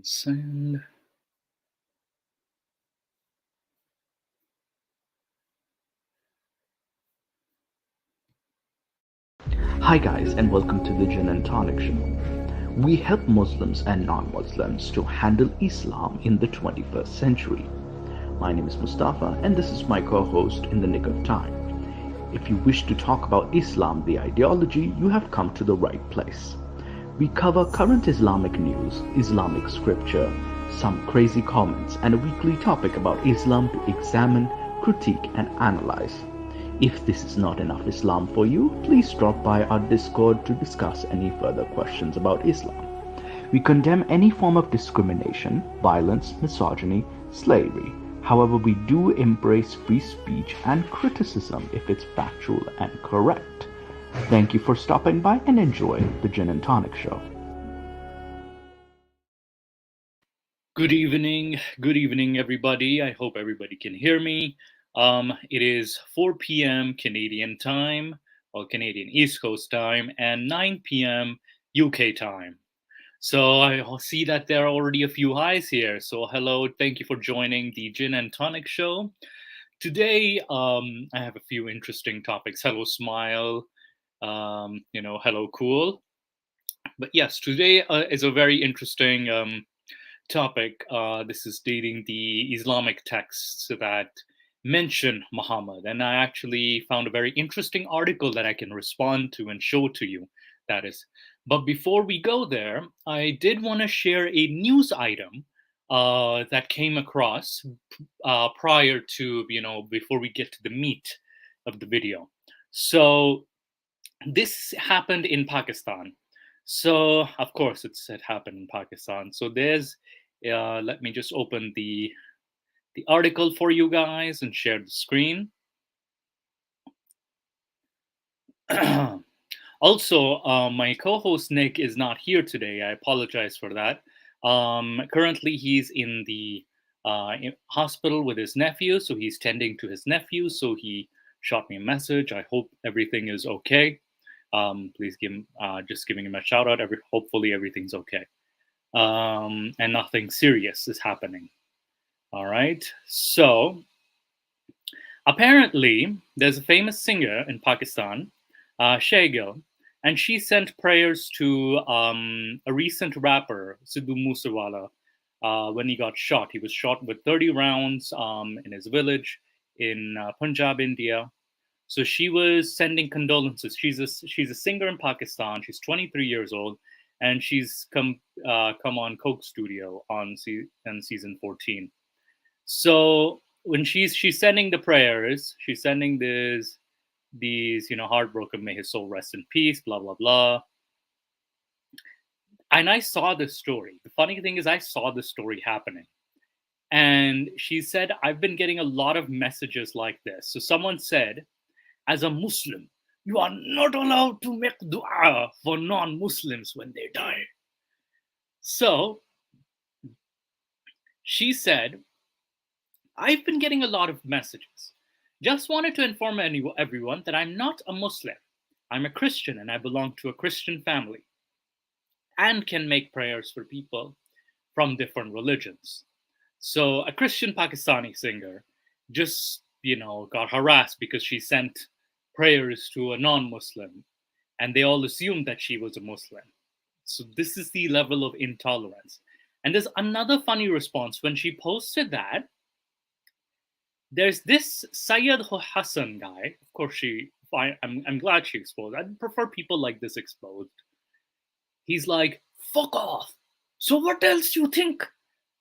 Send. Hi guys, and welcome to the Jinn and Tonic show. We help Muslims and non-Muslims to handle Islam in the 21st century. My name is Mustafa and this is my co-host in the nick of time. If you wish to talk about Islam, the ideology, you have come to the right place. We cover current Islamic news, Islamic scripture, some crazy comments, and a weekly topic about Islam to examine, critique, and analyze. If this is not enough Islam for you, please drop by our Discord to discuss any further questions about Islam. We condemn any form of discrimination, violence, misogyny, slavery. However, we do embrace free speech and criticism if it's factual and correct. Thank you for stopping by and enjoy the Gin and Tonic show. Good evening, everybody. I hope everybody can hear me. It is 4 p.m. Canadian time, or Canadian East Coast time, and 9 p.m. UK time. So I see that there are already a few highs here. So hello, thank you for joining the Gin and Tonic show. Today, I have a few interesting topics. Hello, Smile. Hello, Cool. But yes, today is a very interesting topic. This is dating the Islamic texts that mention Muhammad. And I actually found a very interesting article that I can respond to and show to you. That is. But before we go there, I did want to share a news item that came across prior to, before we get to the meat of the video. So this happened in Pakistan. So, of course, it happened in Pakistan. So there's, let me just open the article for you guys and share the screen. Also, my co-host Nick is not here today. I apologize for that. Currently, he's in the hospital with his nephew, so he's tending to his nephew. So he shot me a message. I hope everything is okay. Please give him, just giving him a shout out. Hopefully everything's okay, and nothing serious is happening. All right. So apparently, there's a famous singer in Pakistan, Shagil, and she sent prayers to a recent rapper, Sidhu Moosewala, when he got shot. He was shot with 30 rounds in his village in Punjab, India. So she was sending condolences. She's a singer in Pakistan. She's 23 years old, and she's come on Coke Studio on season 14. So when she's sending the prayers, she's sending these heartbroken, may his soul rest in peace, blah blah blah. And I saw this story. The funny thing is, I saw this story happening. And she said, I've been getting a lot of messages like this. So someone said, as a Muslim, you are not allowed to make dua for non-Muslims when they die. So she said, I've been getting a lot of messages. Just wanted to inform everyone that I'm not a Muslim. I'm a Christian and I belong to a Christian family and can make prayers for people from different religions. So a Christian Pakistani singer just, got harassed because she sent prayers to a non-Muslim, and they all assumed that she was a Muslim. So this is the level of intolerance. And there's another funny response when she posted that. There's this Syed Hassan guy. Of course, I'm glad she exposed. I'd prefer people like this exposed. He's like, fuck off. So what else do you think?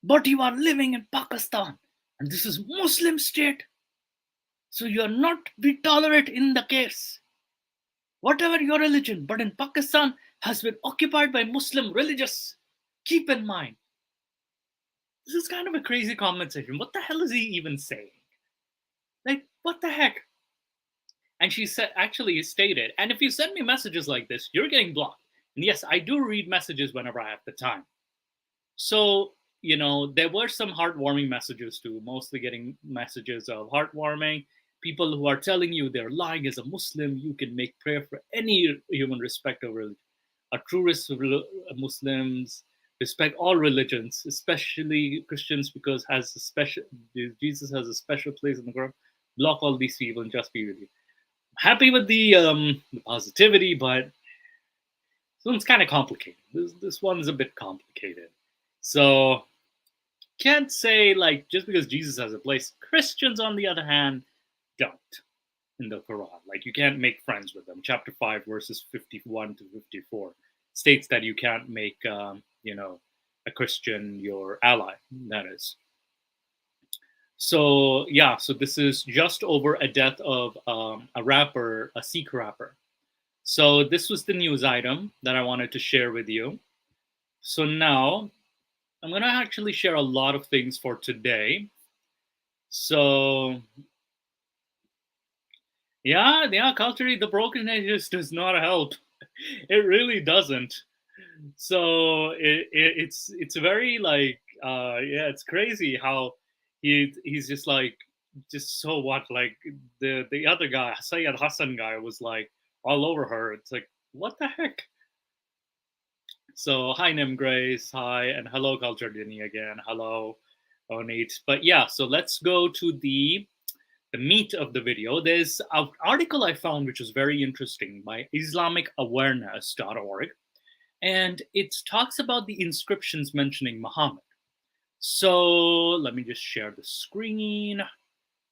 But you are living in Pakistan, and this is Muslim state. So you're not be tolerant in the case. Whatever your religion, but in Pakistan has been occupied by Muslim religious. Keep in mind. This is kind of a crazy comment section. What the hell is he even saying? Like, what the heck? And she actually stated, and if you send me messages like this, you're getting blocked. And yes, I do read messages whenever I have the time. So, there were some heartwarming messages too, mostly getting messages of heartwarming. People who are telling you they're lying. As a Muslim, you can make prayer for any human, respect of religion. A truest Muslims respect all religions, especially Christians, because has a special Jesus has a special place in the ground. Block all these people and just be with you. Happy with the positivity, but this one's kind of complicated. This one's a bit complicated. So can't say like just because Jesus has a place. Christians, on the other hand, don't in the Quran. Like you can't make friends with them. Chapter 5, verses 51 to 54 states that you can't make, a Christian your ally. That is. So yeah, so this is just over a death of a rapper, a Sikh rapper. So this was the news item that I wanted to share with you. So now I'm going to actually share a lot of things for today. So yeah, culturally, the broken edges does not help. It really doesn't. So it's very like it's crazy how he's just like just so what like the other guy Sayyid Hassan guy was like all over her. It's like what the heck. So hi Nim Grace, hi, and hello Culture Dini again, hello Onit. But yeah, so let's go to the meat of the video. There's an article I found which was very interesting by IslamicAwareness.org, and it talks about the inscriptions mentioning Muhammad. So let me just share the screen.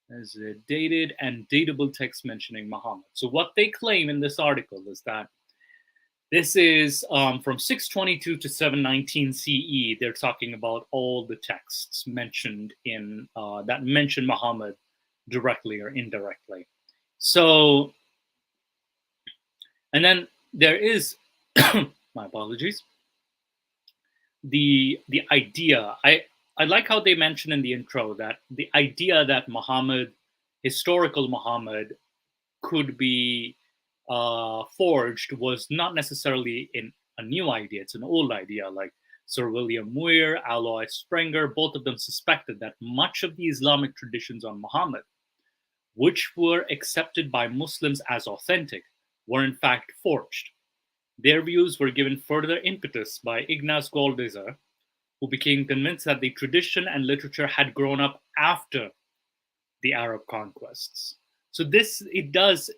There's a dated and datable text mentioning Muhammad. So what they claim in this article is that this is from 622 to 719 CE. They're talking about all the texts mentioned in that mention Muhammad directly or indirectly. So, and then there is, my apologies, the idea. I like how they mention in the intro that the idea that Muhammad, historical Muhammad, could be forged was not necessarily a new idea. It's an old idea. Like Sir William Muir, Alois Sprenger, both of them suspected that much of the Islamic traditions on Muhammad, which were accepted by Muslims as authentic, were in fact forged. Their views were given further impetus by Ignaz Goldziher, who became convinced that the tradition and literature had grown up after the Arab conquests. So it does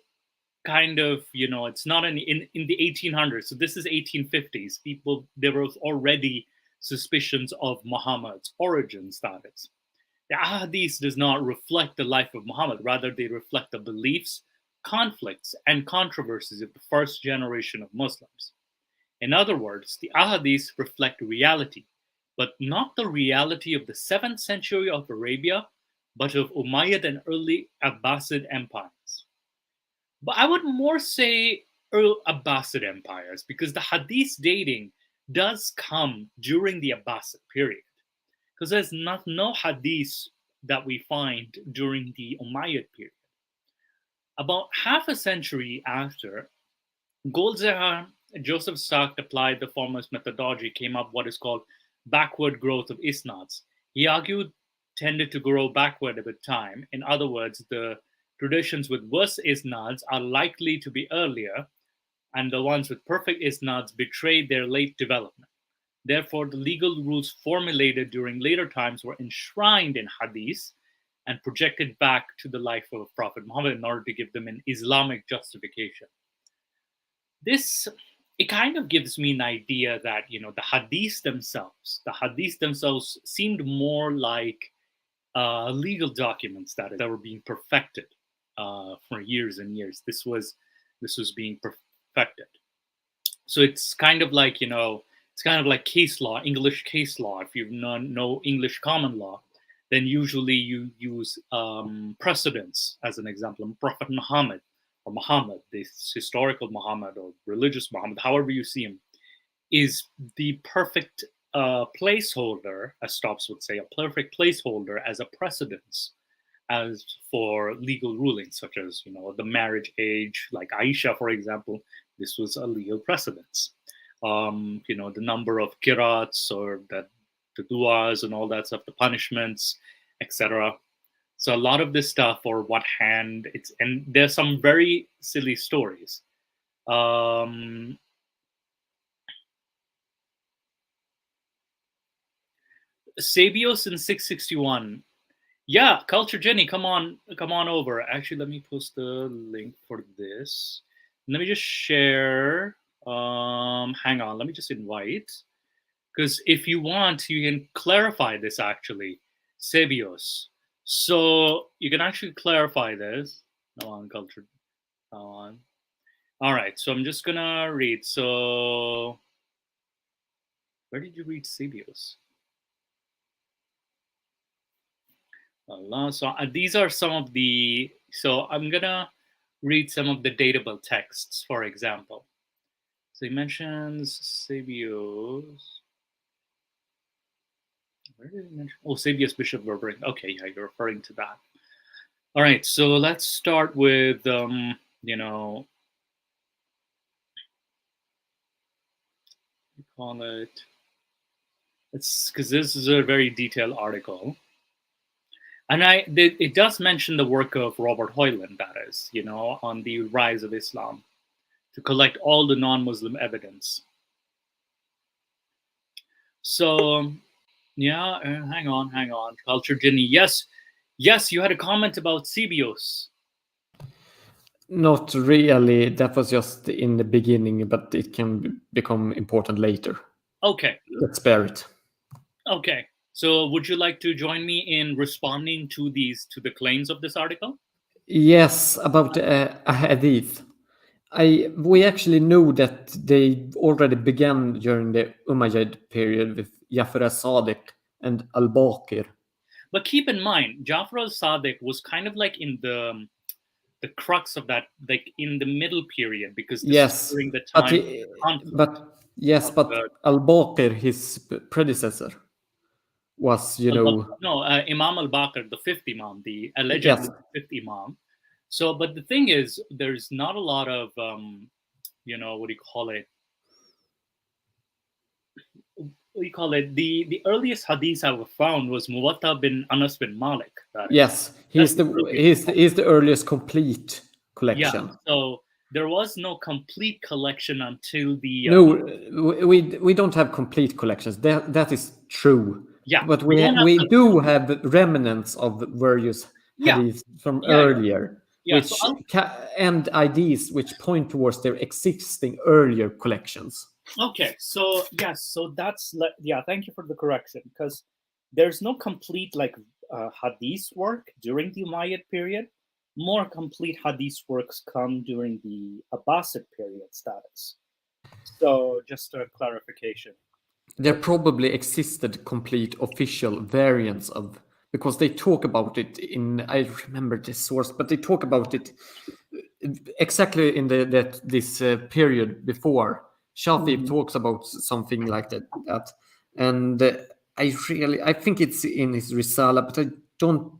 kind of, it's not in the 1800s. So this is 1850s. There was already suspicions of Muhammad's origins, that is. The Ahadith does not reflect the life of Muhammad. Rather, they reflect the beliefs, conflicts, and controversies of the first generation of Muslims. In other words, the Ahadith reflect reality, but not the reality of the 7th century of Arabia, but of Umayyad and early Abbasid empires. But I would more say early Abbasid empires, because the Hadith dating does come during the Abbasid period. Because there's no hadith that we find during the Umayyad period. About half a century after, Goldziher, Joseph Stark applied the former's methodology, came up what is called backward growth of isnads. He argued tended to grow backward with time. In other words, the traditions with worse isnads are likely to be earlier, and the ones with perfect isnads betrayed their late development. Therefore, the legal rules formulated during later times were enshrined in hadith and projected back to the life of Prophet Muhammad in order to give them an Islamic justification. It kind of gives me an idea that, the hadiths themselves seemed more like legal documents that were being perfected for years and years. This was being perfected. So it's kind of like, it's kind of like case law, English case law. If you know English common law, then usually you use precedents as an example. Prophet Muhammad, or Muhammad, this historical Muhammad or religious Muhammad, however you see him, is the perfect placeholder, as Stops would say, a perfect placeholder as a precedence as for legal rulings, such as, the marriage age, like Aisha, for example. This was a legal precedence. The number of kirats or the duas and all that stuff, the punishments, etc. So a lot of this stuff, or what hand it's, and there's some very silly stories. Sabios in 661. Yeah, Culture Jenny, come on over. Actually, let me post the link for this. Let me just share. Hang on, let me just invite. Because if you want, you can clarify this actually. Sabios. So you can actually clarify this. No on culture. On. All right, so I'm just gonna read. So where did you read Sabios? So these are some of the. So I'm gonna read some of the datable texts, for example. So he mentions Sabios. Where did he mention? Oh, Sabios Bishop Berbering. Okay, yeah, you're referring to that. All right, so let's start with we call it. It's because this is a very detailed article, and it does mention the work of Robert Hoyland, that is, on the rise of Islam, to collect all the non-Muslim evidence. So, yeah, hang on, Culture Ginny. Yes, you had a comment about Sabios. Not really. That was just in the beginning, but it can become important later. Okay. Let's spare it. Okay. So would you like to join me in responding to the claims of this article? Yes, about a hadith. We actually know that they already began during the Umayyad period with Jafar as-Sadiq and al-Baqir. But keep in mind, Jafar al-Sadiq was kind of like in the crux of that, like in the middle period, because this is during the time but al-Baqir, his predecessor, was, Imam al-Baqir, the fifth Imam, the allegedly fifth Imam. So, but the thing is, there's not a lot of, what do you call it? The earliest hadith I found was Muwatta bin Anas bin Malik. Yes, he's the earliest complete collection. Yeah, so there was no complete collection until the. No, we don't have complete collections. That is true. Yeah, but we do have remnants of various hadiths from earlier, which and ideas which point towards their existing earlier collections. Okay, so yes, so that's thank you for the correction, because there's no complete hadith work during the Umayyad period. More complete hadith works come during the Abbasid period status. So just a clarification. There probably existed complete official variants of, because they talk about it in, I remember this source, but they talk about it exactly in this period before. Shafi talks about something like that. And I think it's in his Risala, but I don't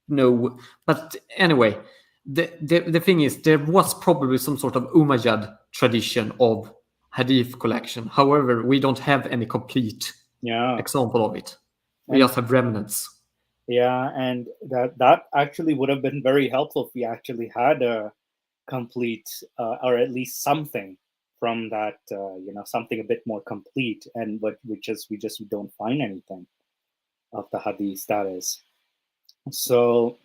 know. But anyway, the thing is, there was probably some sort of Umayyad tradition of hadith collection. However, we don't have any complete example of it. We just have remnants. Yeah, and that actually would have been very helpful if we actually had a complete or at least something from that, something a bit more complete, and we just don't find anything of the hadith status. So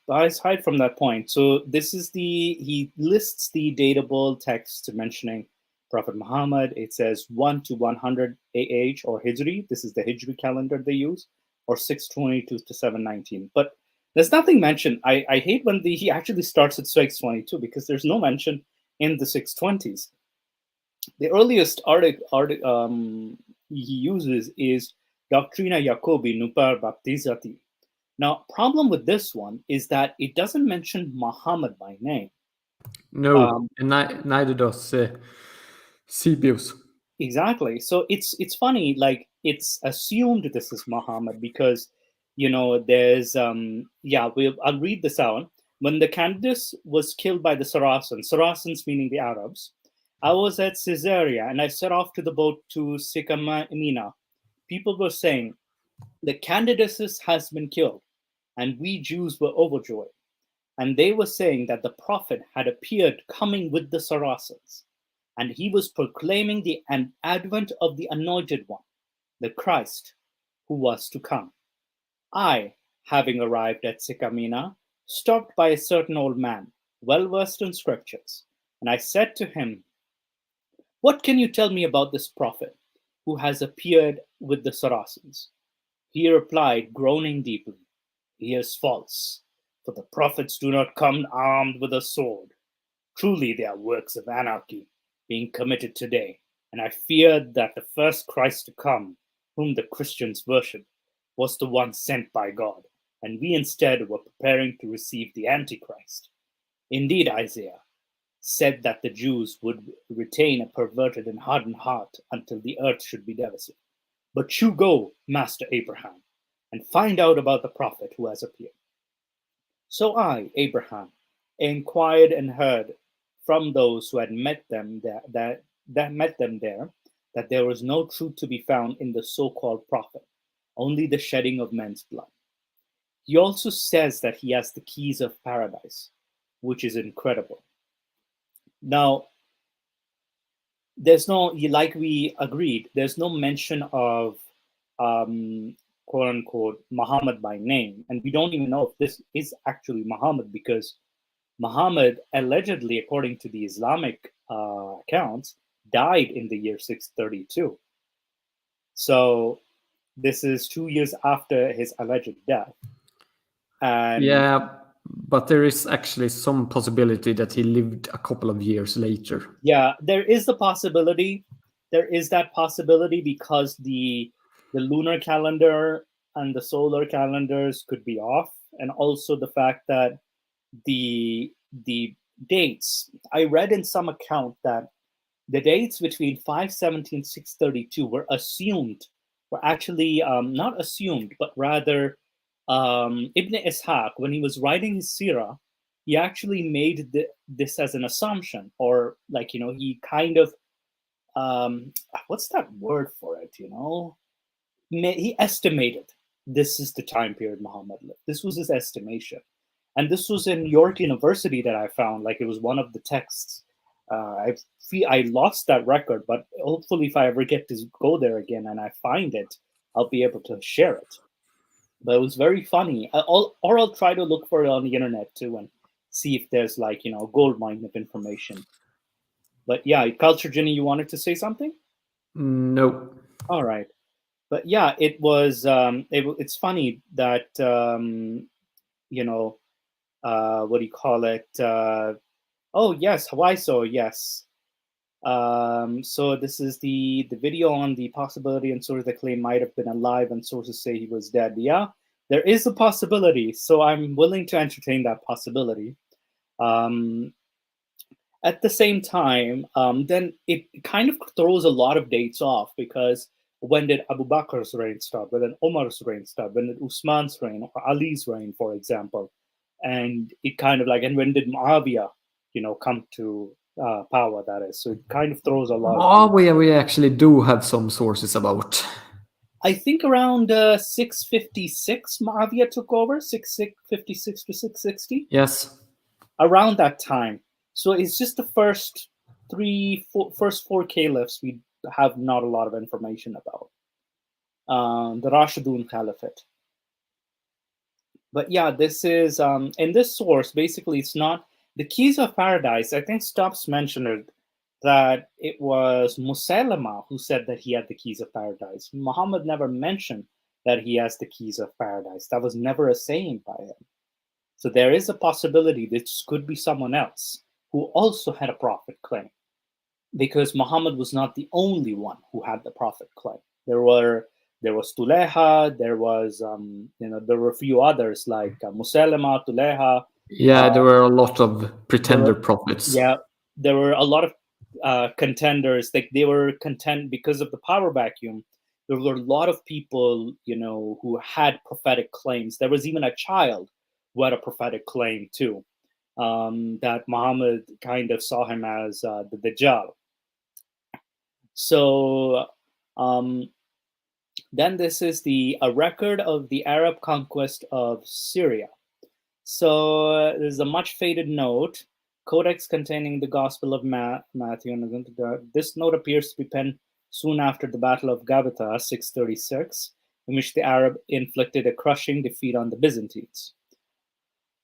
aside from that point, so this is he lists the datable texts mentioning Prophet Muhammad. It says 1 to 100 AH or Hijri. This is the Hijri calendar they use, or 622 to 719. But there's nothing mentioned. I hate when he actually starts at 622, because there's no mention in the 620s. The earliest article he uses is Doctrina Jacobi Nupar Baptizati. Now, problem with this one is that it doesn't mention Muhammad by name. No, and neither does Sabios. Exactly. So it's funny, like it's assumed this is Muhammad because, there's I'll read this out. When the Candace was killed by the Saracens meaning the Arabs, I was at Caesarea and I set off to the boat to Sycamina. People were saying, the Candace has been killed, and we Jews were overjoyed. And they were saying that the Prophet had appeared coming with the Saracens, and he was proclaiming the advent of the Anointed One. the Christ who was to come. I, having arrived at Sycamina, stopped by a certain old man, well versed in scriptures, and I said to him, "What can you tell me about this prophet who has appeared with the Saracens?" He replied, groaning deeply, "He is false, for the prophets do not come armed with a sword. Truly, they are works of anarchy being committed today, and I feared that the first Christ to come, whom the Christians worship, was the one sent by God, and we instead were preparing to receive the Antichrist. Indeed, Isaiah said that the Jews would retain a perverted and hardened heart until the earth should be devastated. But you go, Master Abraham, and find out about the prophet who has appeared." So I, Abraham, inquired and heard from those who had met them that met them there that there was no truth to be found in the so-called prophet, only the shedding of men's blood. He also says that he has the keys of paradise, which is incredible. Now, there's no, like we agreed, there's no mention of quote unquote Muhammad by name. And we don't even know if this is actually Muhammad, because Muhammad allegedly, according to the Islamic accounts, died in the year 632. So this is 2 years after his alleged death. And yeah, but there is actually some possibility that he lived a couple of years later. yeah, there is the possibility. There is that possibility because the lunar calendar and the solar calendars could be off, and also the fact that the dates. I read in some account that the dates between 570 and 632 were assumed, were actually not assumed, but rather Ibn Ishaq, when he was writing his Sirah, he actually made this as an assumption, or like, he kind of, what's that word for it? He estimated this is the time period Muhammad lived. This was his estimation. And this was in York University that I found, like it was one of the texts. I lost that record, but hopefully if I ever get to go there again and I find it, I'll be able to share it. But it was very funny. I'll try to look for it on the internet too and see if there's like, a gold mine of information. But yeah, Culture Ginny, you wanted to say something? No. All right. But yeah, it was, it's funny that, what do you call it? Oh, yes, Hawaii, so yes. So this is the video on the possibility and sources that claim might have been alive and sources say he was dead. Yeah, there is a possibility. So I'm willing to entertain that possibility. At the same time, then it kind of throws a lot of dates off, because when did Abu Bakr's reign start? When did Umar's reign start? When did Usman's reign or Ali's reign, for example? And it kind of like, and when did Muawiyah, come to power, that is. So it kind of throws a lot of We actually do have some sources about. I think around 656 Muawiyah took over, 656 to 660. Yes. Around that time. So it's just the first first four caliphs we have not a lot of information about. The Rashidun Caliphate. But yeah, this is, in this source, basically it's not, the keys of paradise, I think Stubbs mentioned it, that it was Musaylama who said that he had the keys of paradise. Muhammad never mentioned that he has the keys of paradise. That was never a saying by him. So there is a possibility this could be someone else who also had a prophet claim, because Muhammad was not the only one who had the prophet claim. There was Tuleha, there was there were a few others like Musaylama, Tuleha. Yeah, there were a lot of pretender prophets. Yeah, there were a lot of contenders. Like they were content because of the power vacuum. There were a lot of people, who had prophetic claims. There was even a child who had a prophetic claim too. That Muhammad kind of saw him as the Dajjal. So then this is a record of the Arab conquest of Syria. So there's a much faded note, codex containing the Gospel of Matthew. And this note appears to be penned soon after the Battle of Gabata, 636, in which the Arab inflicted a crushing defeat on the Byzantines.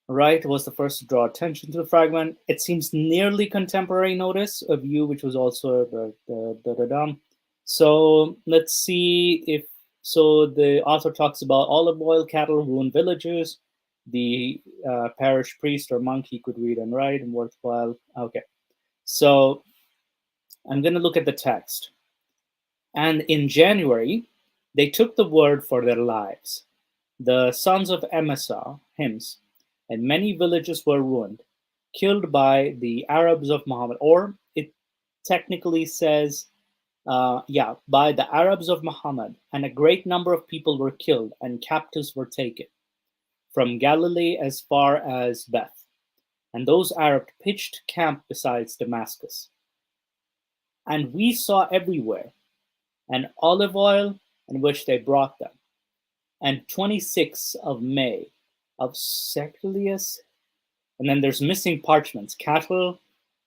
Wright was the first to draw attention to the fragment. It seems nearly contemporary notice of you, which was also the. So let's see if so. The author talks about olive oil, cattle, ruined villages. The parish priest or monk, he could read and write and worthwhile. Okay, so I'm going to look at the text. And in January, they took the word for their lives. The sons of Emesa, hymns, and many villages were ruined, killed by the Arabs of Muhammad, or it technically says, by the Arabs of Muhammad, and a great number of people were killed and captives were taken from Galilee as far as Beth. And those Arabs pitched camp beside Damascus. And we saw everywhere an olive oil in which they brought them. And 26th of May of Secilius, and then there's missing parchments, cattle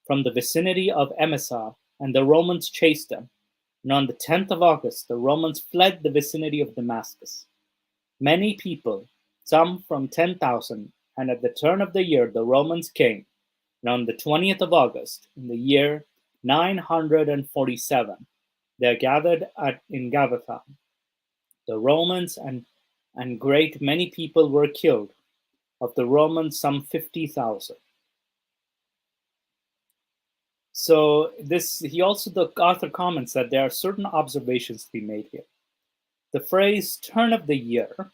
from the vicinity of Emesa, and the Romans chased them. And on the 10th of August, the Romans fled the vicinity of Damascus. Many people, some from 10,000, and at the turn of the year, the Romans came. And on the 20th of August, in the year 947, they gathered in Gabata. The Romans and great many people were killed. Of the Romans, some 50,000. So the author comments that there are certain observations to be made here. The phrase "turn of the year"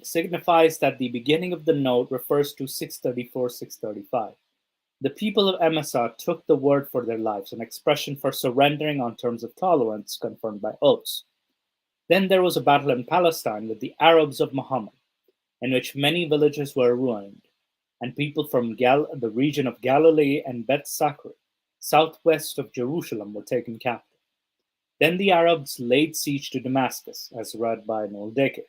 signifies that the beginning of the note refers to 634, 635. The people of Emesa took the word for their lives, an expression for surrendering on terms of tolerance confirmed by oaths. Then there was a battle in Palestine with the Arabs of Muhammad, in which many villages were ruined, and people from the region of Galilee and Beth Sakri, southwest of Jerusalem, were taken captive. Then the Arabs laid siege to Damascus, as read by Noldeke.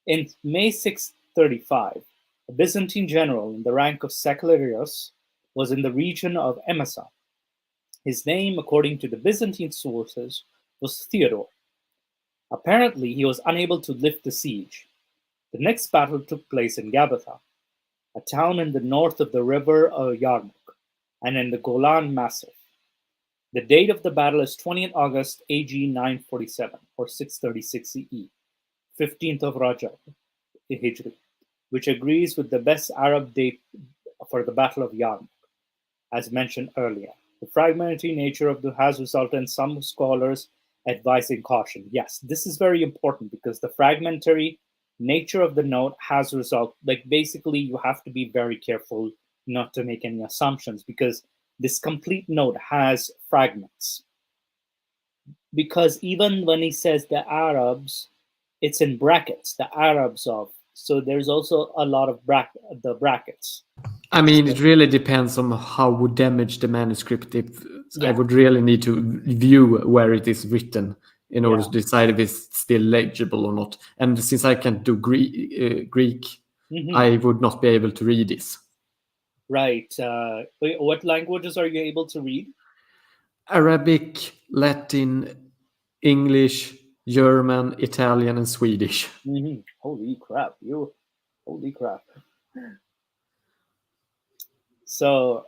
In May 635, a Byzantine general in the rank of Seclarius was in the region of Emesa. His name, according to the Byzantine sources, was Theodore. Apparently, he was unable to lift the siege. The next battle took place in Gabata, a town in the north of the river Yarmouk, and in the Golan Massif. The date of the battle is 20th August AG 947, or 636 CE, 15th of Rajab, Hijri, which agrees with the best Arab date for the Battle of Yarmouk, as mentioned earlier. The fragmentary nature of the has resulted in some scholars advising caution. Yes, this is very important because the fragmentary nature of the note has resulted, basically you have to be very careful not to make any assumptions because this complete note has fragments. Because even when he says the Arabs, it's in brackets, the Arabs of, so there's also a lot of the brackets. I mean, it really depends on how would damage the manuscript. If I would really need to view where it is written in order to decide if it's still legible or not. And since I can't do Greek, I would not be able to read this. Right. What languages are you able to read? Arabic, Latin, English, German, Italian, and Swedish. Holy crap! Holy crap! So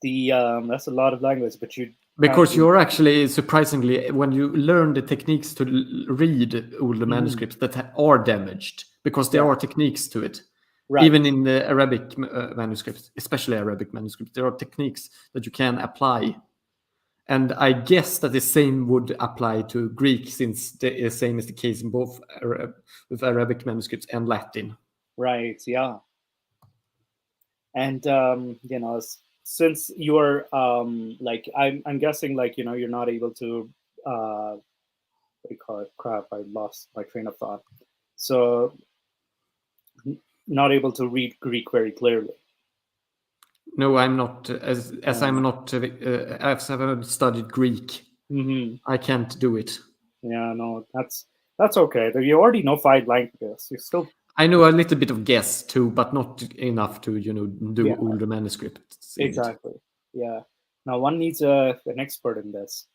that's a lot of language, but because you're actually surprisingly, when you learn the techniques to read older manuscripts that are damaged, because there are techniques to it. Right. Even in the Arabic manuscripts, especially Arabic manuscripts, there are techniques that you can apply. And I guess that the same would apply to Greek, since the same is the case in both with Arabic manuscripts and Latin. Right, yeah. And, since you're, I'm guessing, you're not able to, what do you call it? Crap, I lost my train of thought. So, not able to read Greek very clearly. No, I'm not. As I'm not, as I haven't studied Greek, I can't do it. Yeah, no, that's okay. You already know 5 languages. You still. I know a little bit of guess too, but not enough to do older manuscripts. Exactly. Yeah. Now one needs an expert in this.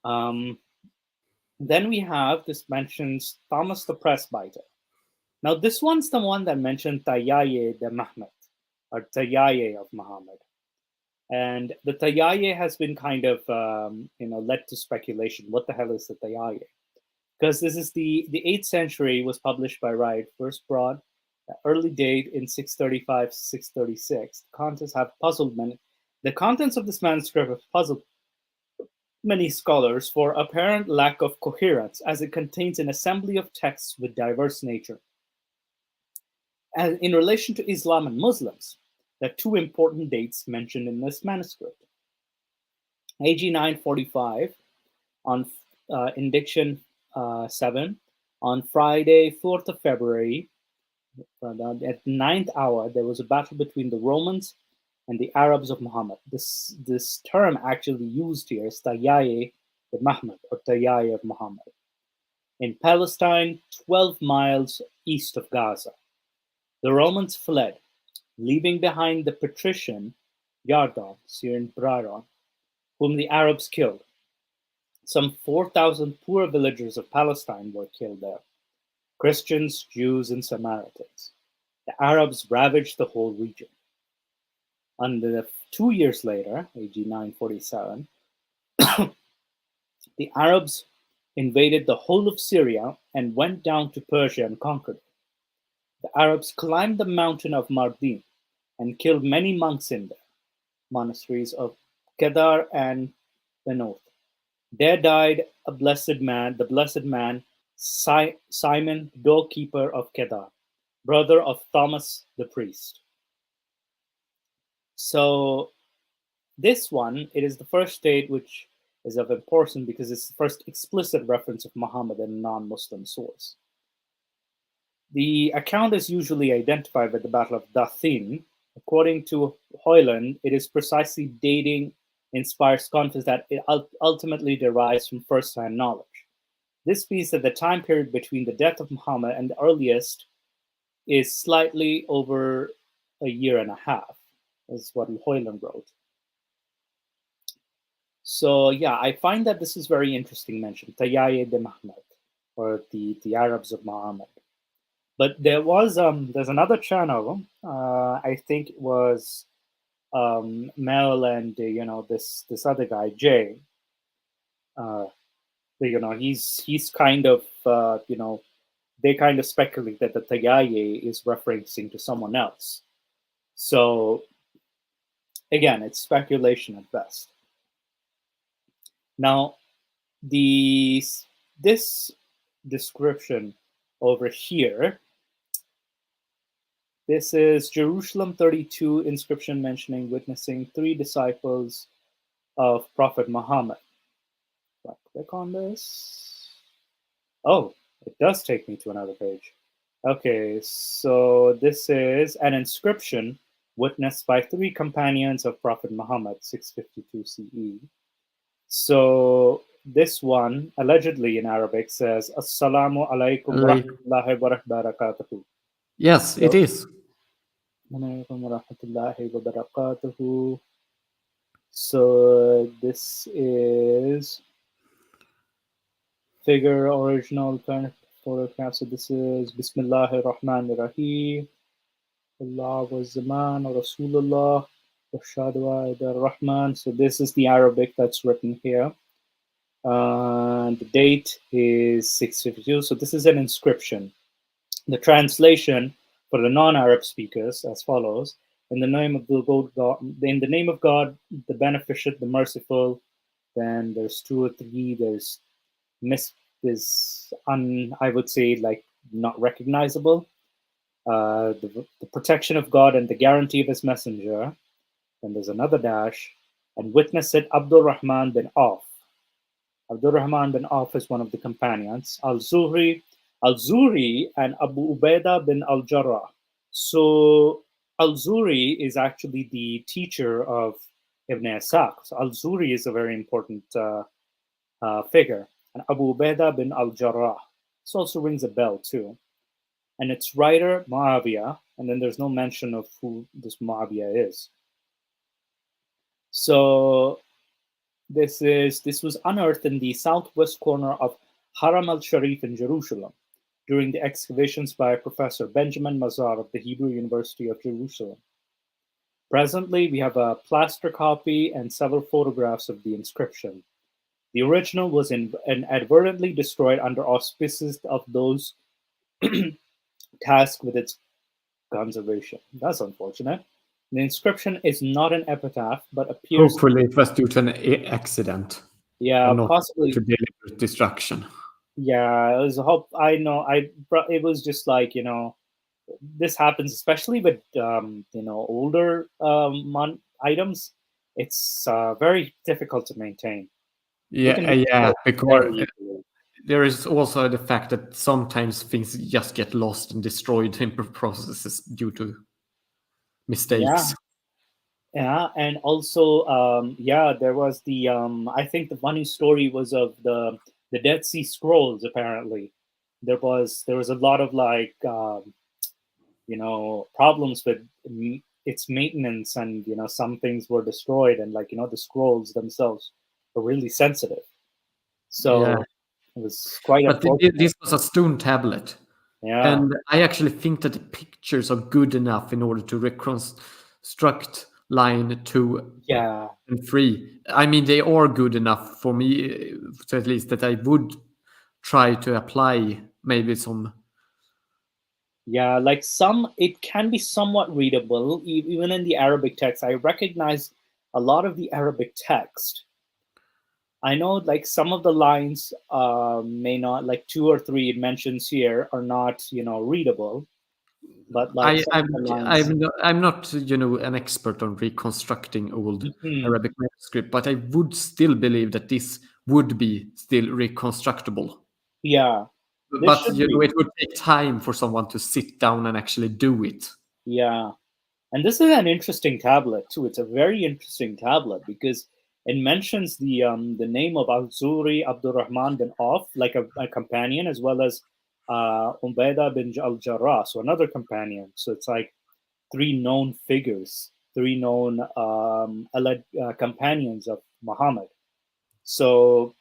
Then we have this mentions Thomas the Presbyter. Now this one's the one that mentioned Tayyaye de Mahmed, or Tayyaye of Muhammad. And the Tayyaye has been kind of led to speculation. What the hell is the Tayyaye? Because this is the 8th century, was published by Wright, first brought early date in 635 636. The contents of this manuscript have puzzled many scholars for apparent lack of coherence, as it contains an assembly of texts with diverse nature. And in relation to Islam and Muslims, there are two important dates mentioned in this manuscript. AG 945, on indiction 7, on Friday, 4th of February, at the 9th hour, there was a battle between the Romans and the Arabs of Muhammad. This term actually used here is Tayyaye de Mahmed, or Tayyaye of Muhammad, in Palestine, 12 miles east of Gaza. The Romans fled, leaving behind the patrician Yardon, Syrian Braron, whom the Arabs killed. Some 4,000 poor villagers of Palestine were killed there, Christians, Jews, and Samaritans. The Arabs ravaged the whole region. And 2 years later, AD 947, the Arabs invaded the whole of Syria and went down to Persia and conquered it. The Arabs climbed the mountain of Mardin and killed many monks in there, monasteries of Kedar and Benoth. There died the blessed man, Simon, doorkeeper of Kedar, brother of Thomas the priest. So this one, it is the first date which is of importance because it's the first explicit reference of Muhammad in a non-Muslim source. The account is usually identified with the Battle of Dathin. According to Hoyland, it is precisely dating inspires confidence that it ultimately derives from first-hand knowledge. This means that the time period between the death of Muhammad and the earliest is slightly over a year and a half, is what Hoyland wrote. So yeah, I find that this is very interesting mention, Tayyaye de Mahmed, or the Arabs of Muhammad. But there's another channel, I think it was Mel and this other guy Jay. He's kind of they kind of speculate that the Tayyaye is referencing to someone else. So again, it's speculation at best. Now, this description over here, this is Jerusalem 32 inscription mentioning witnessing 3 disciples of Prophet Muhammad. If I click on this, oh, it does take me to another page. Okay, so this is an inscription witnessed by 3 companions of Prophet Muhammad, 652 CE. So this one, allegedly in Arabic, says, Assalamu alaikum wa rahmatullahi wa barakatuhu. Yes, it is. So this is figure original kind of photograph. So this is Bismillahir Rahmanir Rahim. Allah was Zaman or Rasulullah. Rahman. So this is the Arabic that's written here. The date is 652. So this is an inscription. The translation for the non-Arab speakers as follows: in the name of God, the beneficent, the merciful. Then there's 2 or 3. There's I would say like not recognizable. The protection of God and the guarantee of His messenger. Then there's another dash, and witness it Abdul Rahman bin Auf. Abdul Rahman bin Auf is one of the companions. Al-Zuhri, and Abu Ubaidah bin Al-Jarrah. So Al-Zuhri is actually the teacher of Ibn Ishaq. So Al-Zuhri is a very important figure. And Abu Ubaidah bin Al-Jarrah. This also rings a bell too. And its writer, Muawiyah, and then there's no mention of who this Muawiyah is. So This was unearthed in the southwest corner of Haram al-Sharif in Jerusalem during the excavations by Professor Benjamin Mazar of the Hebrew University of Jerusalem. Presently, we have a plaster copy and several photographs of the inscription. The original was inadvertently destroyed under auspices of those tasked with its conservation. That's unfortunate. The inscription is not an epitaph, but appears, Hopefully, it was due to an accident yeah, and not possibly, to deliberate destruction. yeah. It was hope. I know. It was just like, this happens, especially with older items. It's very difficult to maintain. They can Yeah, be yeah, destroyed very because easily. there is also the fact that sometimes things just get lost and destroyed in processes due to Yeah, mistakes. yeah, and also, yeah, there was the I think the funny story was of the Dead Sea Scrolls. Apparently, there was a lot of like problems with its maintenance, and some things were destroyed, and like the scrolls themselves were really sensitive. Yeah, So it was quite but unfortunate. this was a stone tablet, Yeah, and I actually think that the pictures are good enough in order to reconstruct line 2 and 3. I mean, they are good enough for me, to at least that I would try to apply maybe some. yeah, like it can be somewhat readable, even in the Arabic text. I recognize a lot of the Arabic text. I know, like, some of the lines may not, like two or three it mentions here, are not, readable, but like I, some of I'm the lines. I'm not an expert on reconstructing old Mhm. Arabic manuscript, but I would still believe that this would be still reconstructible. Yeah, this But should be. it would take time for someone to sit down and actually do it. Yeah. And this is an interesting tablet too. It's a very interesting tablet because it mentions the name of Al-Zuri Abdurrahman bin Auf, like a companion, as well as Ubaida bin al-Jarrah, so another companion. So it's like three known figures, three known allied companions of Muhammad. So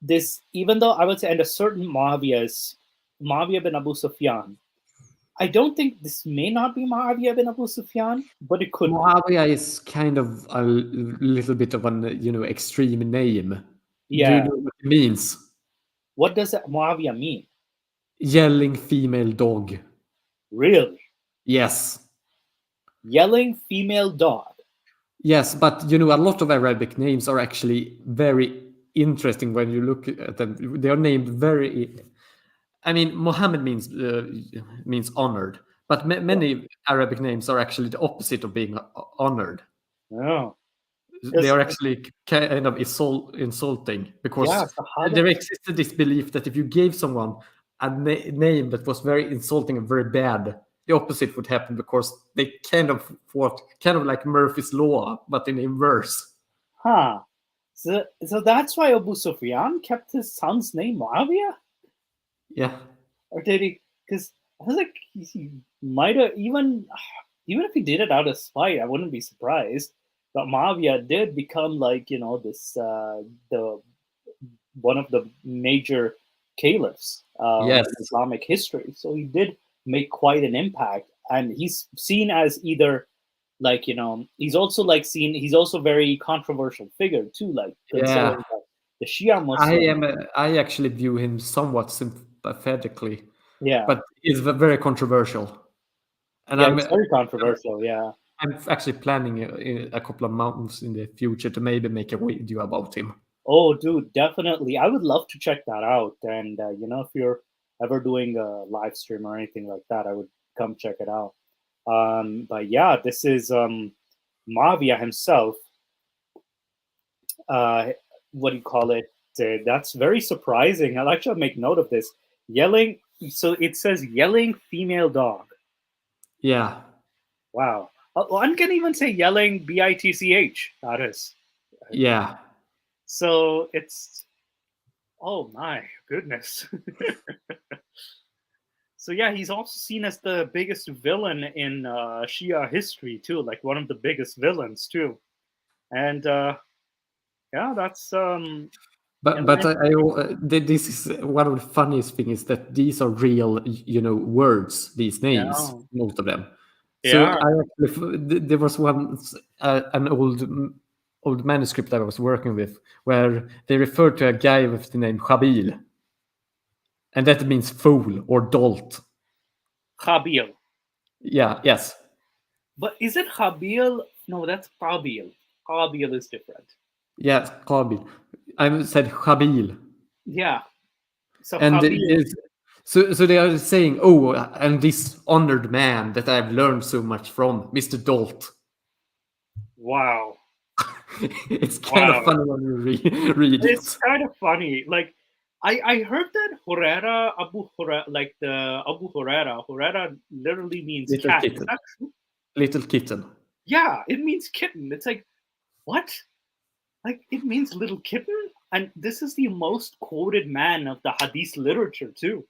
this, even though I would say, and a certain Muawiyah bin Abu Sufyan, I don't think this may not be Muawiyah bin Abu Sufyan, but it could be. Moavia is kind of a little bit of an extreme name. Do you Yeah. know what it means? What does that Muawiyah mean? Yelling female dog. Really? Yes. Yelling female dog. Yes, but a lot of Arabic names are actually very interesting when you look at them. They are named very. I mean, Muhammad means honored, but Yeah. many Arabic names are actually the opposite of being honored. Oh. They Because, are actually kind of insulting yeah, because Sahaba. there existed this belief that if you gave someone a name that was very insulting and very bad, the opposite would happen because they kind of fought kind of like Murphy's Law, but in inverse. Huh. So that's why Abu Sufyan kept his son's name Muawiyah? Yeah, Or did he? Because I was like, he might have, even if he did it out of spite, I wouldn't be surprised. But Muawiyah did become, like, this, the one of the major caliphs yes, in Islamic history. So he did make quite an impact, and he's seen as either, like, he's also like seen. He's also very controversial figure too. Like, yeah. considering that the Shia I Muslim, am. I actually view him somewhat sympathetically, yeah, but he's very controversial, and yeah, it's very controversial. Yeah. I'm actually planning a couple of months in the future to maybe make a video about him. Oh, dude, definitely. I would love to check that out. And if you're ever doing a live stream or anything like that, I would come check it out. But yeah, this is Mavia himself. Uh, what do you call it? That's very surprising. I'll actually make note of this. Yelling. So it says yelling female dog. Yeah, Wow. One can even say yelling bitch. That is. yeah, So it's. Oh my goodness. So yeah, he's also seen as the biggest villain in Shia history too, like one of the biggest villains too. And Yeah, that's But and but then this is one of the funniest things is that these are real, words. These names, yeah, most of them. So yeah, I actually, there was once an old manuscript I was working with where they referred to a guy with the name Khabil, and that means fool or dolt. Khabil. Yeah. Yes. But is it Khabil? No, that's Qabil. Qabil is different. Yes. Khabil. I said Khabil. Yeah. So And Khabil. so they are saying, oh, and this honored man that I've learned so much from, Mr. Dolt. Wow. It's kind of Wow. funny when you read It's it. kind of funny. Like I heard that Hurera Abu Hurera, like the Abu Hurera. Hurera literally means Little cat. Is kitten. that true? Little kitten. Yeah, it means kitten. It's like what? Like it means little kitten, and this is the most quoted man of the Hadith literature too.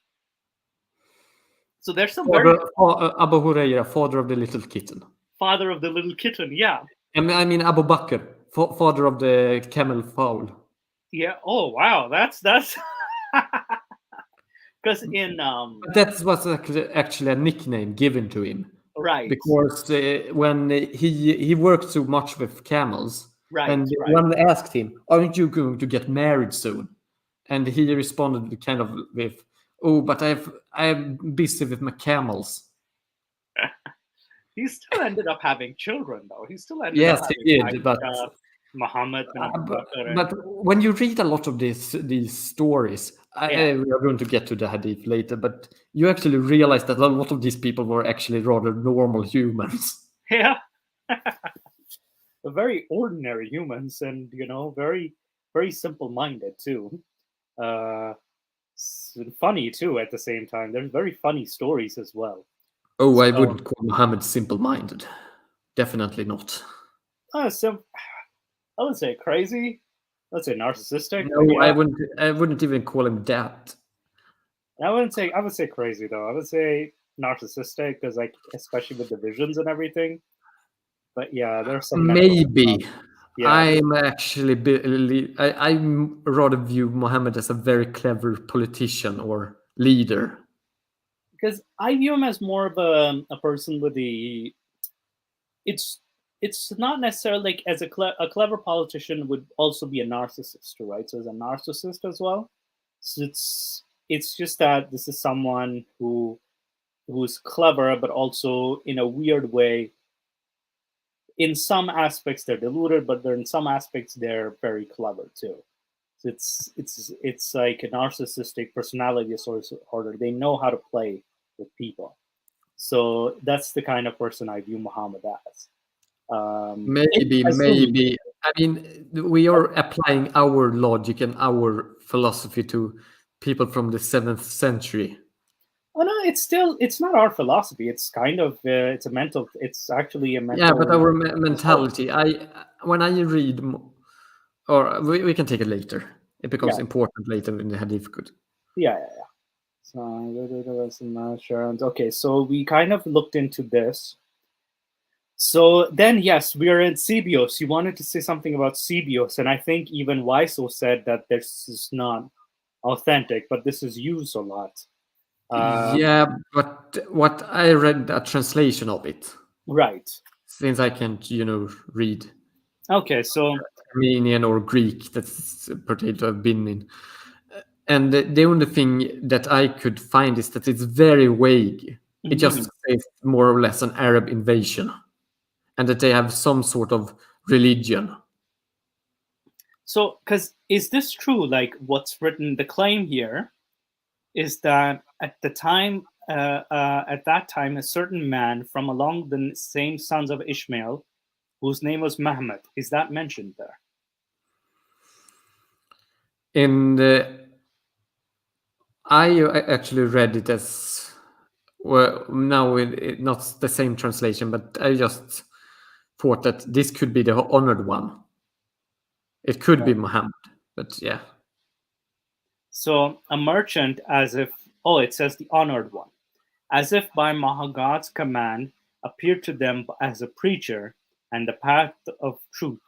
So there's some very Abu Huraira, father of the little kitten. father of the little kitten. Yeah, I mean Abu Bakr, father of the camel fowl. yeah. Oh wow, that's because in But that was actually a nickname given to him right, because when he worked so much with camels, right, and right. one asked him, "Aren't you going to get married soon?" And he responded kind of with, "Oh, but I'm busy with my camels." He still ended up having children, though. He still ended up Yes, having he did, but Aisha, Muhammad, and Abu but, Bakr, and but when you read a lot of these stories, yeah, we are going to get to the hadith later, but you actually realize that a lot of these people were actually rather normal humans. yeah, very ordinary humans, and very, very simple-minded too. Uh, Funny too at the same time. There's very funny stories as well. Oh, I So, wouldn't call Muhammad simple-minded. Definitely not. so I would say crazy. Let's say narcissistic, but No, I yeah, wouldn't. I wouldn't even call him that. I wouldn't say. I would say crazy though. I would say narcissistic because, like, especially with the visions and everything. But yeah, there's some mental stuff. Maybe. Yeah, I'm actually. I rather view Muhammad as a very clever politician or leader. because I view him as more of a person with the. It's it's not necessarily like as a clever politician would also be a narcissist, right? So as a narcissist as well. So it's just that this is someone who's clever, but also in a weird way. In some aspects they're deluded, but in some aspects they're very clever too. So it's like a narcissistic personality disorder. They know how to play with people. So that's the kind of person I view Muhammad as. Assuming, Maybe. I mean, we are applying our logic and our philosophy to people from the 7th century. oh no, it's not our philosophy. It's kind of it's actually a Yeah, but mental our disorder. mentality. When I read, or we can take it later. It becomes Yeah, important later in the hadith. Good. yeah. So okay, so we kind of looked into this. So then, yes, we are in CBOS. You wanted to say something about CBOS, and I think even Wiso said that this is not authentic, but this is used a lot. Yeah, but what I read a translation of it, Right. since I can't, read Okay. So, Armenian or Greek that's pertained to have been in. And the only thing that I could find is that it's very vague. It mhm. just says more or less an Arab invasion, and that they have some sort of religion. So because is this true? Like what's written, the claim here is that at that time, a certain man from along the same sons of Ishmael, whose name was Muhammad, is that mentioned there? And I actually read it as well. Now not the same translation, but I just thought that this could be the honored one. It could be Right. Muhammad, but yeah. So a merchant, as if, oh, it says the honored one, as if by Mahagod's command, appeared to them as a preacher and the path of truth.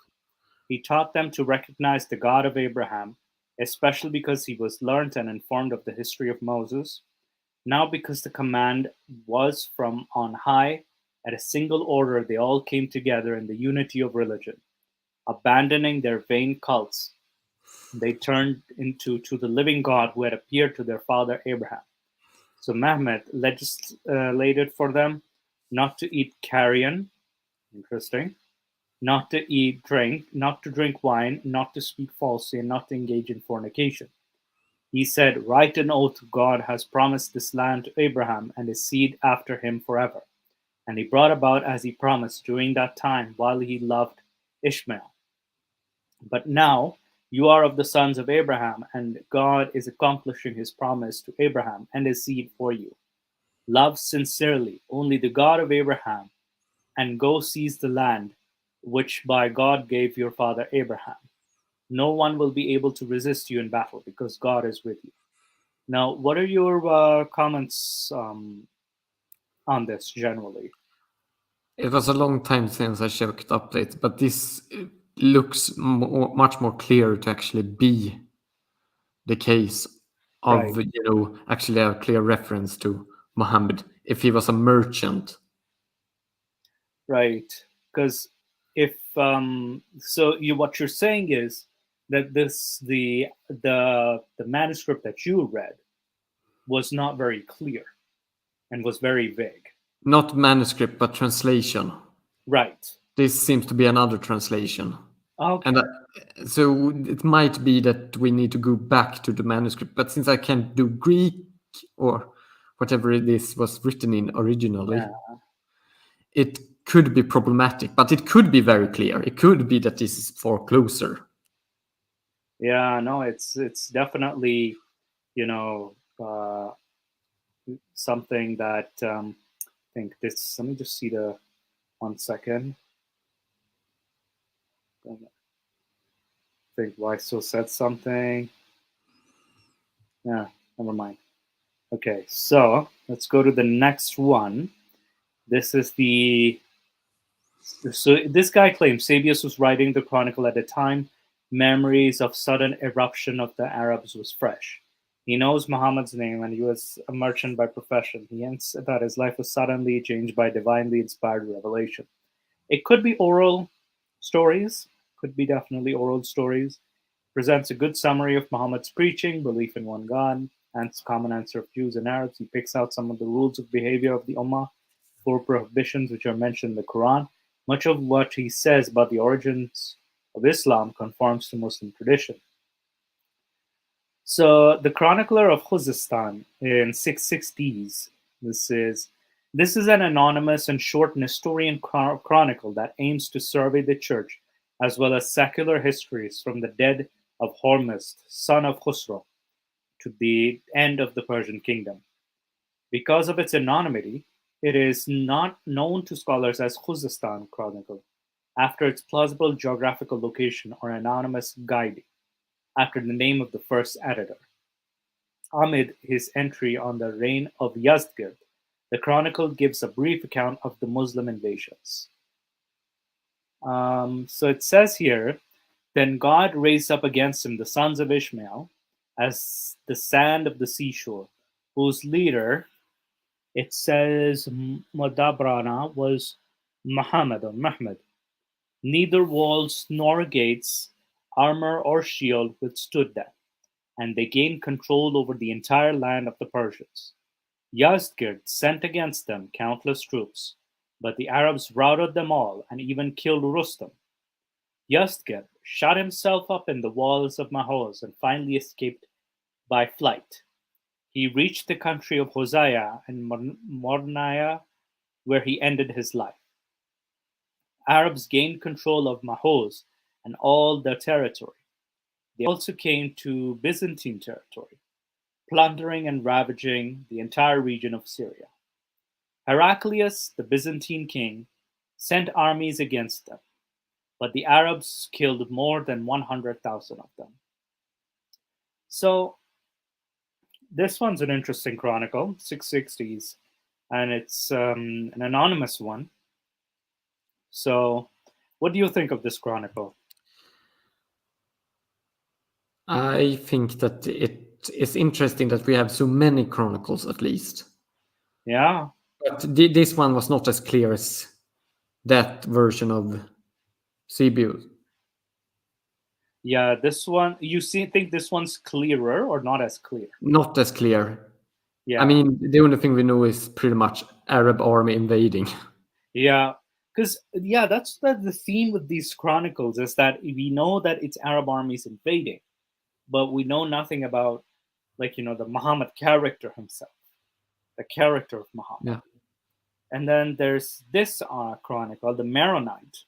He taught them to recognize the God of Abraham, especially because he was learned and informed of the history of Moses. Now, because the command was from on high, at a single order they all came together in the unity of religion. Abandoning their vain cults, they turned into to the living God who had appeared to their father Abraham. So Mehmet legislated for them not to eat carrion, interesting, not to eat drink, not to drink wine, not to speak falsely, and not to engage in fornication. He said, "Write an oath, God has promised this land to Abraham and his seed after him forever." And he brought about as he promised during that time while he loved Ishmael. But now you are of the sons of Abraham, and God is accomplishing his promise to Abraham and his seed for you. Love sincerely only the God of Abraham, and go seize the land which by God gave your father Abraham. No one will be able to resist you in battle because God is with you. Now, what are your comments on this generally? It was a long time since I checked updates, but this looks much more clear to actually be the case Right, of, actually a clear reference to Muhammad if he was a merchant. right. Because if so, what you're saying is that the manuscript that you read was not very clear and was very vague. Not manuscript, but translation. Right. This seems to be another translation. And Okay. so it might be that we need to go back to the manuscript. But since I can't do Greek or whatever this was written in originally, Yeah. it could be problematic. But it could be very clear. It could be that this is far closer. Yeah. No, it's definitely you know something that I think this. Let me just see the 1 second. I think Weisso said something. Yeah, never mind. Okay, so let's go to the next one. This is the so this guy claims Sabius was writing the chronicle at a time memories of sudden eruption of the Arabs was fresh. He knows Muhammad's name and he was a merchant by profession. He hints that his life was suddenly changed by divinely inspired revelation. It could be oral stories, could be definitely oral stories. Presents a good summary of Muhammad's preaching, belief in one God, and common answer of Jews and Arabs. He picks out some of the rules of behavior of the Ummah, four prohibitions which are mentioned in the Quran. Much of what he says about the origins of Islam conforms to Muslim tradition. So the chronicler of Khuzestan in 660s, this is an anonymous and short Nestorian chronicle that aims to survey the church as well as secular histories from the death of Hormuzd, son of Khusro, to the end of the Persian kingdom. Because of its anonymity, it is not known to scholars as Khuzestan Chronicle, after its plausible geographical location or anonymous guide, after the name of the first editor. Amid his entry on the reign of Yazdgird, the chronicle gives a brief account of the Muslim invasions. So it says here, then God raised up against him the sons of Ishmael as the sand of the seashore, whose leader, it says, Madabrana, was Muhammad or Mahmud. Neither walls nor gates, armor or shield withstood them, and they gained control over the entire land of the Persians. Yazdgird sent against them countless troops, but the Arabs routed them all and even killed Rustam. Yazdgird shut himself up in the walls of Mahoz and finally escaped by flight. He reached the country of Hosea and Mornaya, where he ended his life. Arabs gained control of Mahoz and all the territory. They also came to Byzantine territory, plundering and ravaging the entire region of Syria. Heraclius, the Byzantine king, sent armies against them, but the Arabs killed more than 100,000 of them. So, this one's an interesting chronicle, 660s, and it's an anonymous one. So, what do you think of this chronicle? I think that it is interesting that we have so many chronicles, at least. Yeah. But this one was not as clear as that version of Sibiu. Yeah, this one think this one's clearer or not as clear? Not as clear. I Yeah. mean, the only thing we know is pretty much Arab army invading. Yeah. Because yeah, that's the theme with these chronicles is that we know that it's Arab armies invading, but we know nothing about like the Muhammad character himself, the character of Muhammad. Yeah. And then there's this chronicle, the Maronite.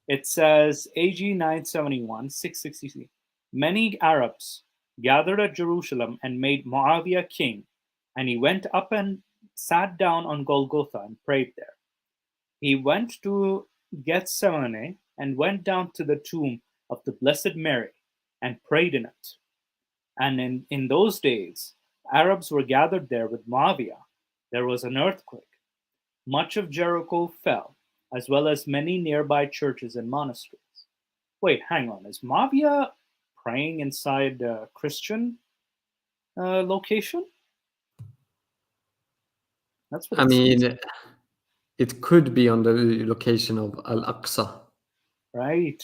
It says AG 971, 660. Many Arabs gathered at Jerusalem and made Muawiyah king, and he went up and sat down on Golgotha and prayed there. He went to Gethsemane and went down to the tomb of the Blessed Mary and prayed in it. And in those days, Arabs were gathered there with Muawiyah. There was an earthquake. Much of Jericho fell, as well as many nearby churches and monasteries. Wait, hang on. Is Muawiyah praying inside a Christian location? That's what I it seems, mean, it could be on the location of Al-Aqsa. right?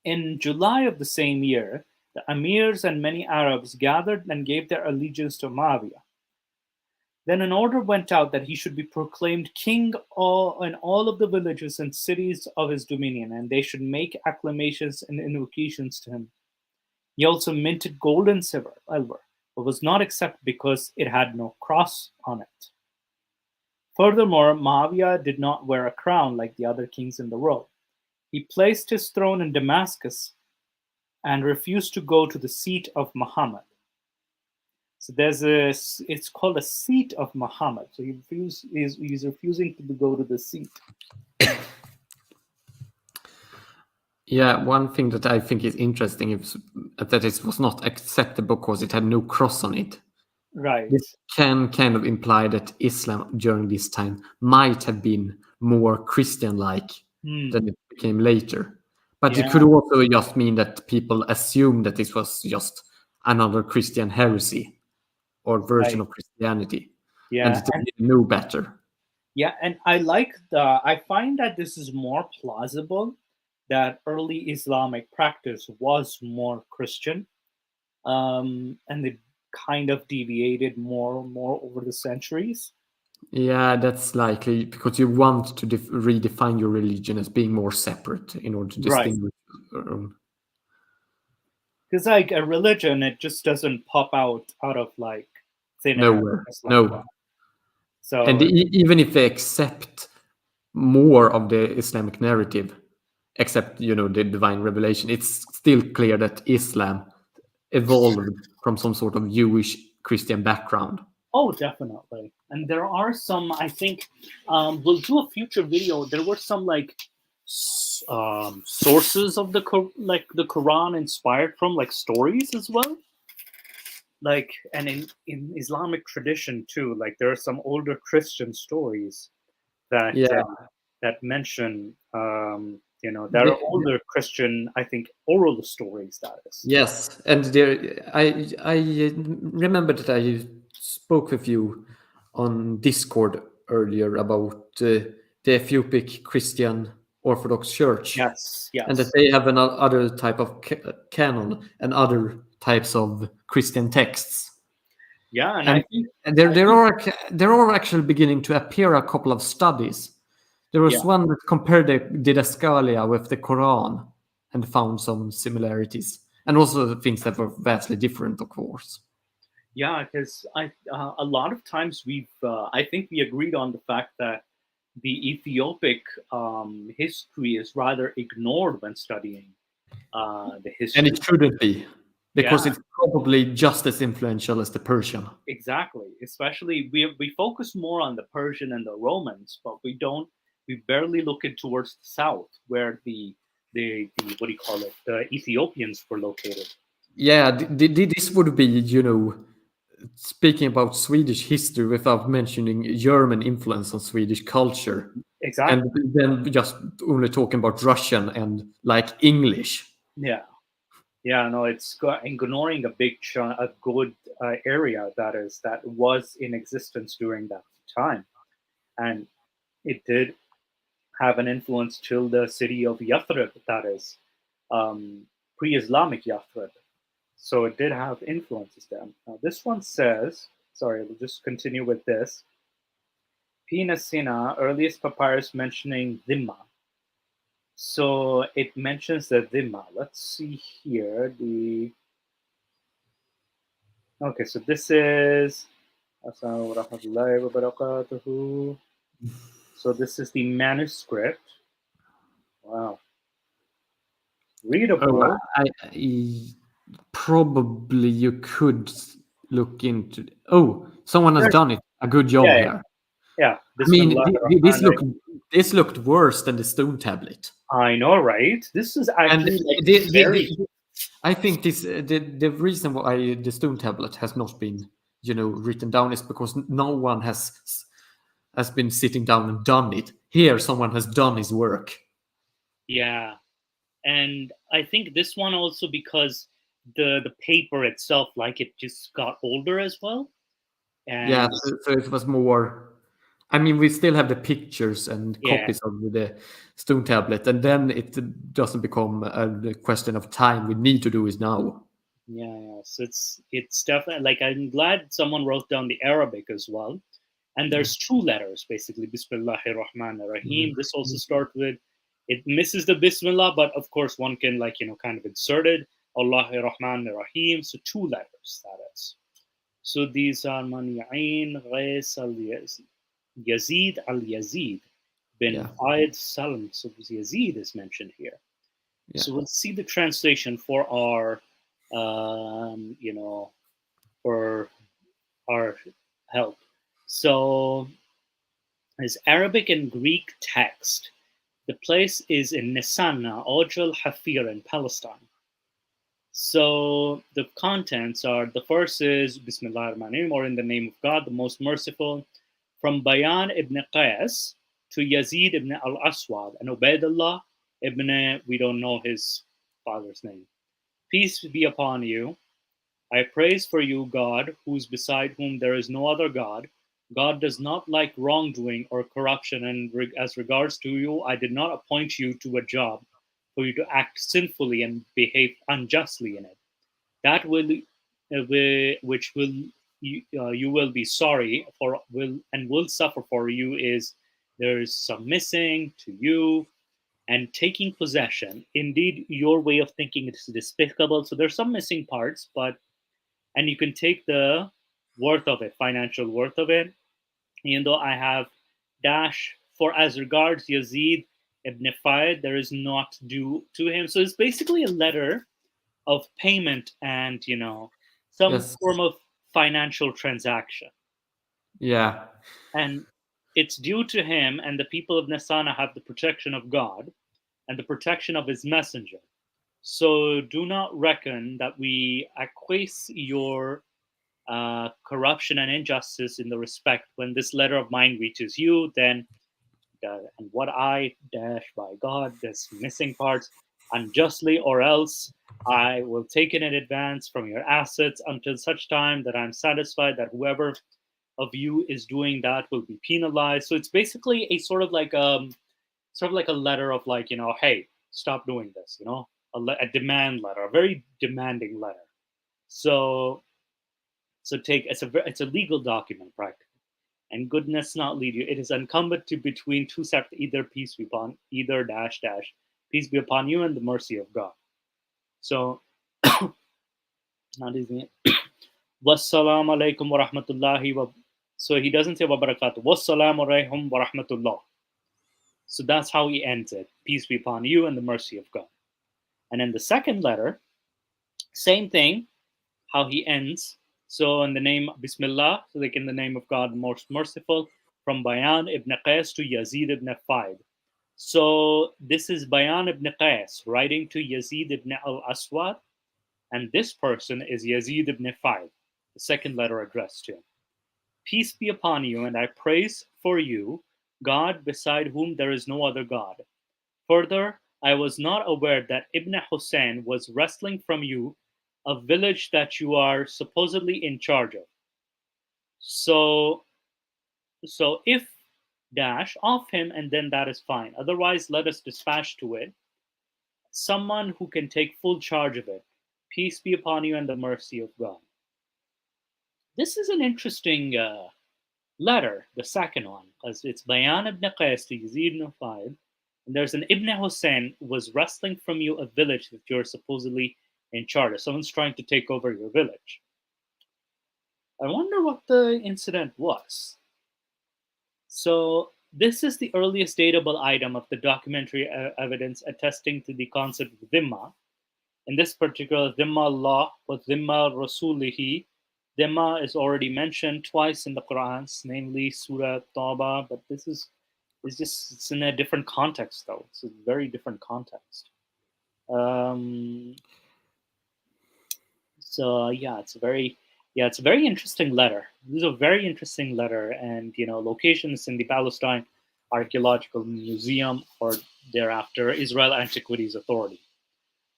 In July of the same year, the emirs and many Arabs gathered and gave their allegiance to Muawiyah. Then an order went out that he should be proclaimed king in all of the villages and cities of his dominion, and they should make acclamations and invocations to him. He also minted gold and silver, but was not accepted because it had no cross on it. Furthermore, Muawiyah did not wear a crown like the other kings in the world. He placed his throne in Damascus and refused to go to the seat of Muhammad. So it's called a seat of Muhammad. So he's refusing to go to the seat. Yeah, one thing that I think is interesting is that it was not accepted because it had no cross on it. Right. This can kind of imply that Islam during this time might have been more Christian-like than it became later. But it could also just mean that people assumed that this was just another Christian heresy or version of Christianity. Yeah. And they didn't know better. Yeah, and I find that this is more plausible that early Islamic practice was more Christian, and they kind of deviated more and more over the centuries. Yeah, that's likely because you want to redefine your religion as being more separate in order to distinguish your own. Because like a religion, it just doesn't pop out of like thin air. Nowhere. Like No. that. So And even if they accept more of the Islamic narrative, except the divine revelation, it's still clear that Islam evolved from some sort of Jewish Christian background. Oh, definitely. And there are some, I think, we'll do a future video. There were some like sources of the Quran inspired from like stories as well. Like, and in Islamic tradition too, like there are some older Christian stories that that mention, there are older Christian, I think, oral stories. That is. Yes, and I remember that I spoke with you on Discord earlier about the Ethiopic Christian Orthodox Church. Yes. And that they have another type of canon and other types of Christian texts. Yeah, and I think there are actually beginning to appear a couple of studies. There was one that compared the Didascalia with the Quran and found some similarities, and also things that were vastly different, of course. Yeah, because a lot of times I think we agreed on the fact that the Ethiopic history is rather ignored when studying the history. And it shouldn't be, because it's probably just as influential as the Persian. Exactly. Especially we focus more on the Persian and the Romans, but we barely look it towards the south where the what do you call it? The Ethiopians were located. Yeah, this would be, speaking about Swedish history without mentioning German influence on Swedish culture. Exactly. And then just only talking about Russian and like English. Yeah. Yeah, no, it's ignoring a big chunk, a good area that was in existence during that time, and it did have an influence till the city of Yathrib, that is pre-Islamic Yathrib. So it did have influences there. Now this one says, sorry, we'll just continue with this. Pinasina, earliest papyrus mentioning Dhimma. So it mentions the Dhimma. Let's see here. Okay, so this is Assalamu warahmatullahi wabarakatuh. So this is the manuscript. Wow. Oh, Readable. probably you could look into. Oh, someone has Sure. done it. A good job Yeah, yeah, here. yeah. I mean, Bismillah this looked worse than the stone tablet. I know, right? This is And actually like very. I think this the reason why the stone tablet has not been written down is because no one has been sitting down and done it. Here, someone has done his work. Yeah, and I think this one also because the paper itself, like it just got older as well, Yeah, and so it was more. I mean, we still have the pictures and yeah, copies of the stone tablet, and then it doesn't become a question of time. We need to do it now. yeah, yeah. So it's definitely like I'm glad someone wrote down the Arabic as well. And Yeah. there's two letters basically, Bismillahir Rahmanir Mhm. Rahim. This also starts with it misses the Bismillah, but of course one can kind of insert it. Allahir Rahmanir Rahim. So two letters that is. So these are Mani'ain Ghais al Yazid al Yazid bin Yeah, Aid Salam. So Yazid is mentioned here. yeah, So we'll see the translation for our, for our help. So is Arabic and Greek text. The place is in Nisana, Ojal al Hafir in Palestine. So the contents are the first is Bismillah ar-Rahman ar-Rahim, or in the name of God, the most merciful, from Bayan ibn Qais to Yazid ibn al Aswad and Ubaidullah ibn, we don't know his father's name. Peace be upon you. I praise for you, God, who's beside whom there is no other God. God does not like wrongdoing or corruption, and as regards to you, I did not appoint you to a job for you to act sinfully and behave unjustly in it. That which will you will be sorry for will suffer for you is there is some missing to you and taking possession. Indeed, your way of thinking is despicable. So there's some missing parts, but and you can take the worth of it, financial worth of it. Even though I have dash for as regards Yazid ibn Fayed, there is not due to him. So it's basically a letter of payment and some yes, form of financial transaction, yeah, and it's due to him. And the people of Nasana have the protection of God and the protection of His messenger. So do not reckon that we acquiesce your corruption and injustice in the respect when this letter of mine reaches you, then and what I dash by God, this missing parts unjustly, or else I will take it in advance from your assets until such time that I'm satisfied that whoever of you is doing that will be penalized. So it's basically a sort of like a letter of hey, stop doing this, a demand letter, a very demanding letter. So take it's a legal document practically. And goodness not lead you. It is incumbent to between two sect either peace be upon either dash dash peace be upon you and the mercy of God. So not easy. Wassalamu alaikum wa rahmatullahi wa. So he doesn't say wa barakatuh. Wassalamu alaikum wa rahmatullah. So that's how he ends it. Peace be upon you and the mercy of God. And in the second letter, same thing. How he ends. So in the name Bismillah, so like in the name of God, most merciful, from Bayan ibn Qais to Yazid ibn Faid. So this is Bayan ibn Qais writing to Yazid ibn al-Aswad, and this person is Yazid ibn Faid, the second letter addressed to him. Peace be upon you, and I praise for you, God beside whom there is no other God. Further, I was not aware that Ibn Hussein was wresting from you a village that you are supposedly in charge of. So, so if dash off him, and then that is fine. Otherwise, let us dispatch to it someone who can take full charge of it. Peace be upon you and the mercy of God. This is an interesting letter, the second one, because it's Bayan ibn Qais to Yazid ibn Fayed. And there's an Ibn Hussein who was wresting from you a village that you're supposedly in charge of. Someone's trying to take over your village. I wonder what the incident was. So, this is the earliest datable item of the documentary evidence attesting to the concept of Dhimma. In this particular, Dhimma Allah was Dhimma Rasulihi. Dhimma is already mentioned twice in the Quran, namely Surah Tawbah, but this is just it's in a different context though. It's a very different context. So yeah, it's a very interesting letter. This is a very interesting letter, and locations in the Palestine Archaeological Museum or thereafter Israel Antiquities Authority.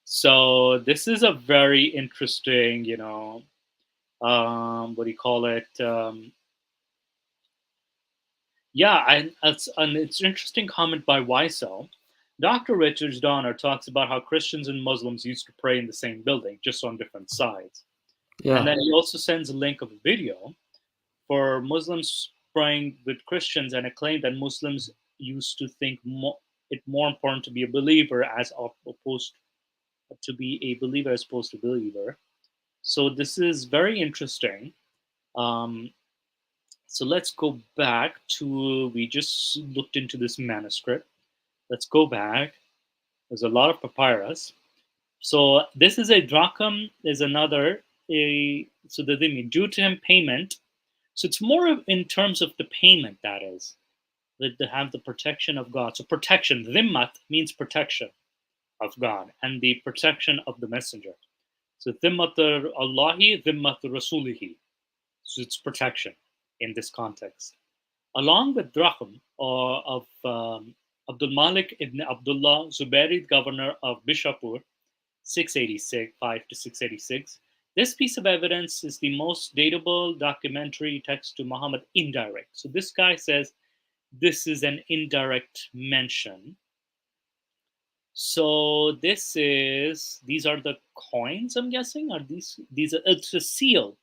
So this is a very interesting, what do you call it? Yeah, and it's an interesting comment by Wiesel. Dr. Richard Donner talks about how Christians and Muslims used to pray in the same building, just on different sides. Yeah. And then he also sends a link of a video for Muslims praying with Christians, and a claim that Muslims used to think it more important to be a believer as opposed to be a believer as opposed to believer. So this is very interesting. Um, so let's go back to, we just looked into this manuscript. Let's go back. There's a lot of papyrus. So this is a dracham, is another, so the thing, due to him payment. So it's more in terms of the payment, that is, that they have the protection of God. So protection, dhimmat means protection of God and the protection of the messenger. So dhimmat Allahi, dhimmat Rasulihi. So it's protection in this context. Along with dracham of Abdul Malik ibn Abdullah Zubairi, governor of Bishapur, 685 to 686. This piece of evidence is the most datable documentary text to Muhammad indirect. So this guy says this is an indirect mention. So these are the coins, I'm guessing. Are these are, it's a seal.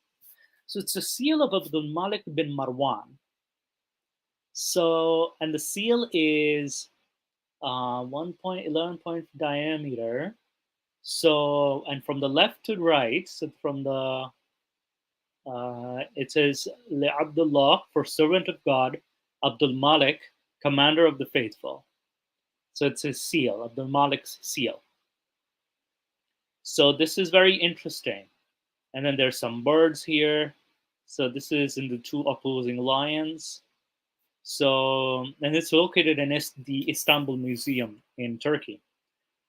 So it's a seal of Abdul Malik bin Marwan. So, and the seal is 1.11 point diameter. So, and from the left to right, so from the, it says, Le Abdullah, for servant of God, Abdul Malik, commander of the faithful. So it's his seal, Abdul Malik's seal. So this is very interesting. And then there's some birds here. So this is in the two opposing lions. So, and it's located in the Istanbul Museum in Turkey.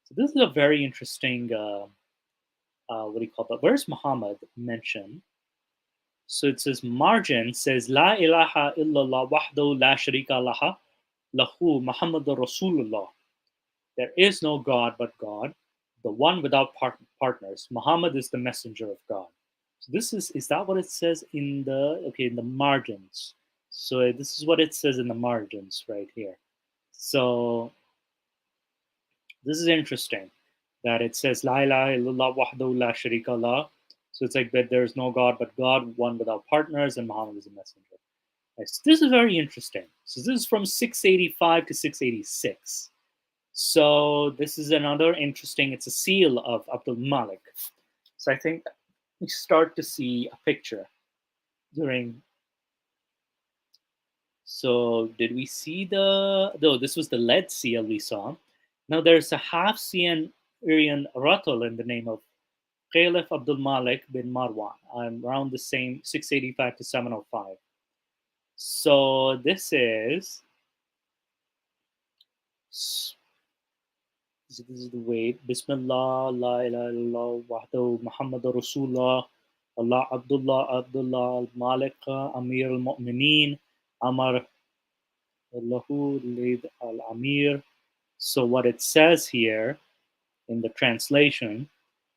So this is a very interesting, what do you call that? Where's Muhammad mentioned? So it says, margin says, La ilaha illallah wahdahu la sharika laha, lahu Muhammadur Rasulullah. There is no God but God, the one without partners. Muhammad is the messenger of God. So this is that what it says in the margins? So this is what it says in the margins right here. So this is interesting that it says La ilaha illallah wahdahu la sharika lah. So it's like that there is no God but God, one without partners, and Muhammad is a messenger. Yes, this is very interesting. So this is from 685 to 686. So this is another interesting, it's a seal of Abdul Malik. So I think we start to see a picture during. So did we see no, this was the lead seal we saw. Now there's a half Syrian rattle in the name of Caliph Abdul Malik bin Marwan. I'm around the same 685 to 705. So this is the way. Bismillah, la ilaha illallah, wahdahu Muhammadur Rasulullah, Allah Abdullah Malik, Amir al-Mu'mineen, Amar Allahu Lid al-Amir, So what it says here in the translation,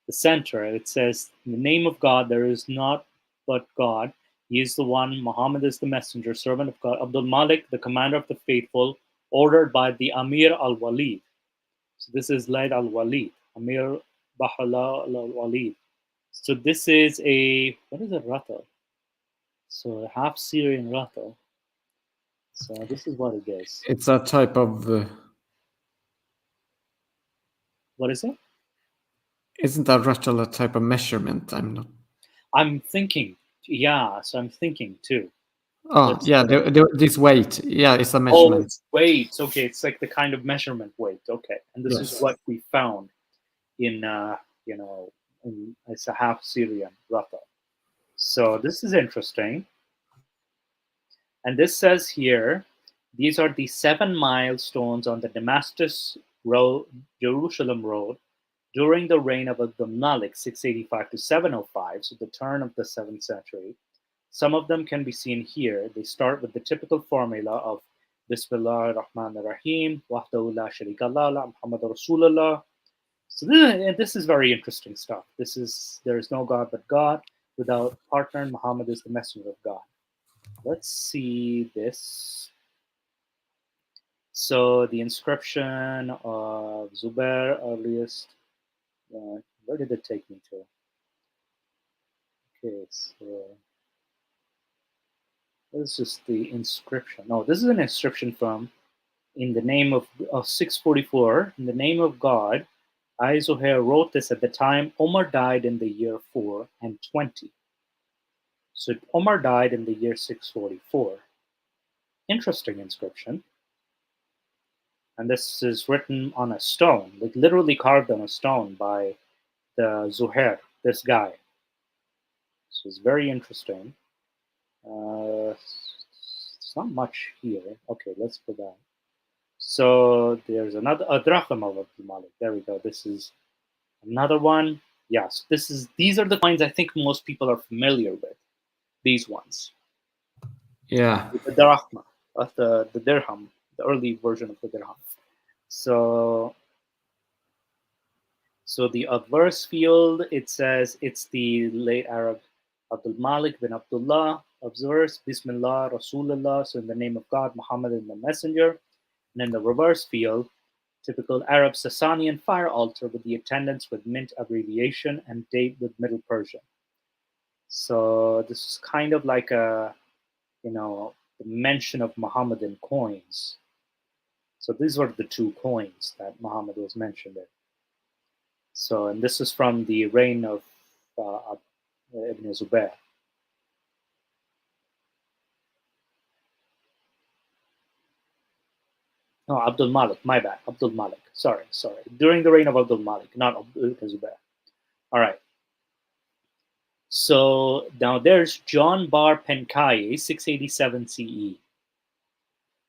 the center, it says, in the name of God, there is not but God. He is the one. Muhammad is the messenger, servant of God. Abdul Malik, the commander of the faithful, ordered by the Amir al-Walid. So this is Laid al-Walid, Amir Bahala al-Walid. So this is a, what is a rata? So a half Syrian rata. So this is what it is. It's a type of. What is it? Isn't a rattle a type of measurement? I'm not. I'm thinking. Yeah, so I'm thinking too. Oh, Let's. yeah, this weight. Yeah, it's a Oh, measurement. it's weights. Okay, it's like the kind of measurement weight. Okay, and this is Yes. what we found in, you know, it's a half Syrian rata. So this is interesting. And this says here, these are the 7 milestones on the Damascus road, Jerusalem road, during the reign of Abdul Malik, 685 to 705, so the turn of the 7th century. Some of them can be seen here. They start with the typical formula of Bismillah ar-Rahman ar-Rahim, Wahdahu la sharika lah, Muhammad Rasulullah. So this is very interesting stuff. This is, there is no God but God. Without partner, Muhammad is the messenger of God. Let's see this. So the inscription of Zubair, earliest. Where did it take me to? Okay, so this is the inscription. No, this is an inscription from, in the name of 644, in the name of God. I, Zuhair, wrote this at the time Omar died in the year 4 and 20. So Omar died in the year 644. Interesting inscription. And this is written on a stone, like literally carved on a stone by the Zuhair, this guy. So it's very interesting. It's not much here. Okay, let's go back. So there's another Adracham of Abdul Malik. There we go. This is another one. Yes, these are the coins I think most people are familiar with. These ones. Yeah. The drachma, the dirham, the early version of the dirham. So the adverse field, it says it's the late Arab Abdul Malik bin Abdullah. Observes Bismillah Rasulullah, so in the name of God, Muhammad is the messenger. And in the reverse field, typical Arab Sasanian fire altar with the attendants with mint abbreviation and date with Middle Persian. So this is kind of like a, the mention of Muhammadan coins. So these were the 2 coins that Muhammad was mentioned in. So, and this is from the reign of Ibn Zubair. No, Abdul Malik, my bad. Abdul Malik. Sorry. During the reign of Abdul Malik, not Ibn Zubair. All right. So now there's John Bar Penkaye, 687 CE.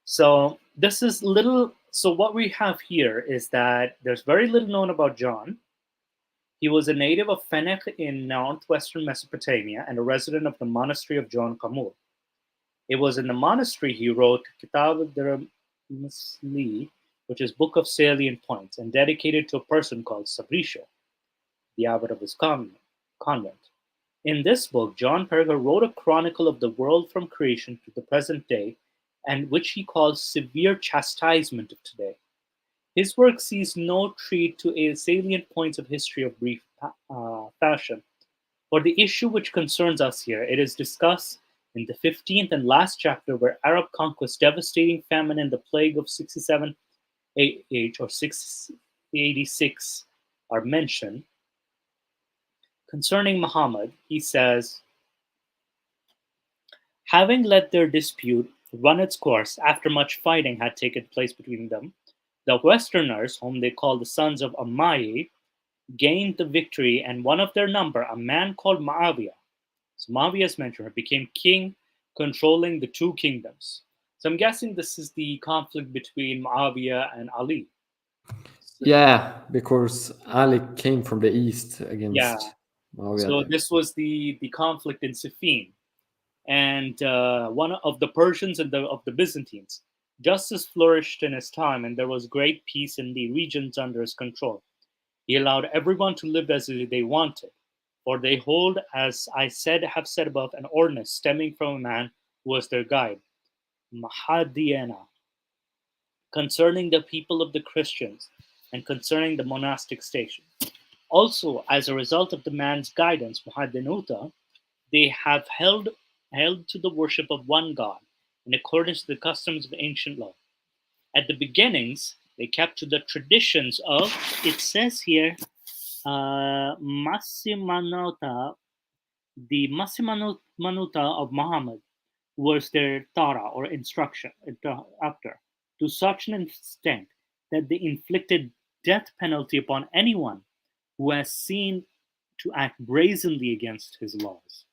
So this is little. So what we have here is that there's very little known about John. He was a native of Fenech in northwestern Mesopotamia and a resident of the monastery of John Kamur. It was in the monastery he wrote Kitab al-Musli, which is Book of Salient Points, and dedicated to a person called Sabrisha, the abbot of his convent. In this book, John Perger wrote a chronicle of the world from creation to the present day, and which he calls severe chastisement of today. His work sees no treat to a salient points of history of brief fashion. For the issue which concerns us here, it is discussed in the 15th and last chapter, where Arab conquest, devastating famine, and the plague of 67 AH or 686 are mentioned. Concerning Muhammad, he says, having let their dispute run its course after much fighting had taken place between them, the Westerners, whom they called the sons of Umayyi, gained the victory, and one of their number, a man called Muawiyah, so Muawiyah is mentioned, became king, controlling the 2 kingdoms. So I'm guessing this is the conflict between Muawiyah and Ali. Yeah, because Ali came from the east Yeah. against So Muawiyah. this was the conflict in Siffin, and one of the Persians and of the Byzantines. Justice flourished in his time, and there was great peace in the regions under his control. He allowed everyone to live as they wanted, for they hold, as have said above, an ordinance stemming from a man who was their guide, Mahadiana, concerning the people of the Christians and concerning the monastic station. Also, as a result of the man's guidance, Mahadinuta, they have held to the worship of one God in accordance with the customs of ancient law. At the beginnings, they kept to the traditions of, it says here, Masimanota, the Masimanuta of Muhammad was their Tara or instruction after, to such an extent that they inflicted death penalty upon anyone who has seen to act brazenly against his laws.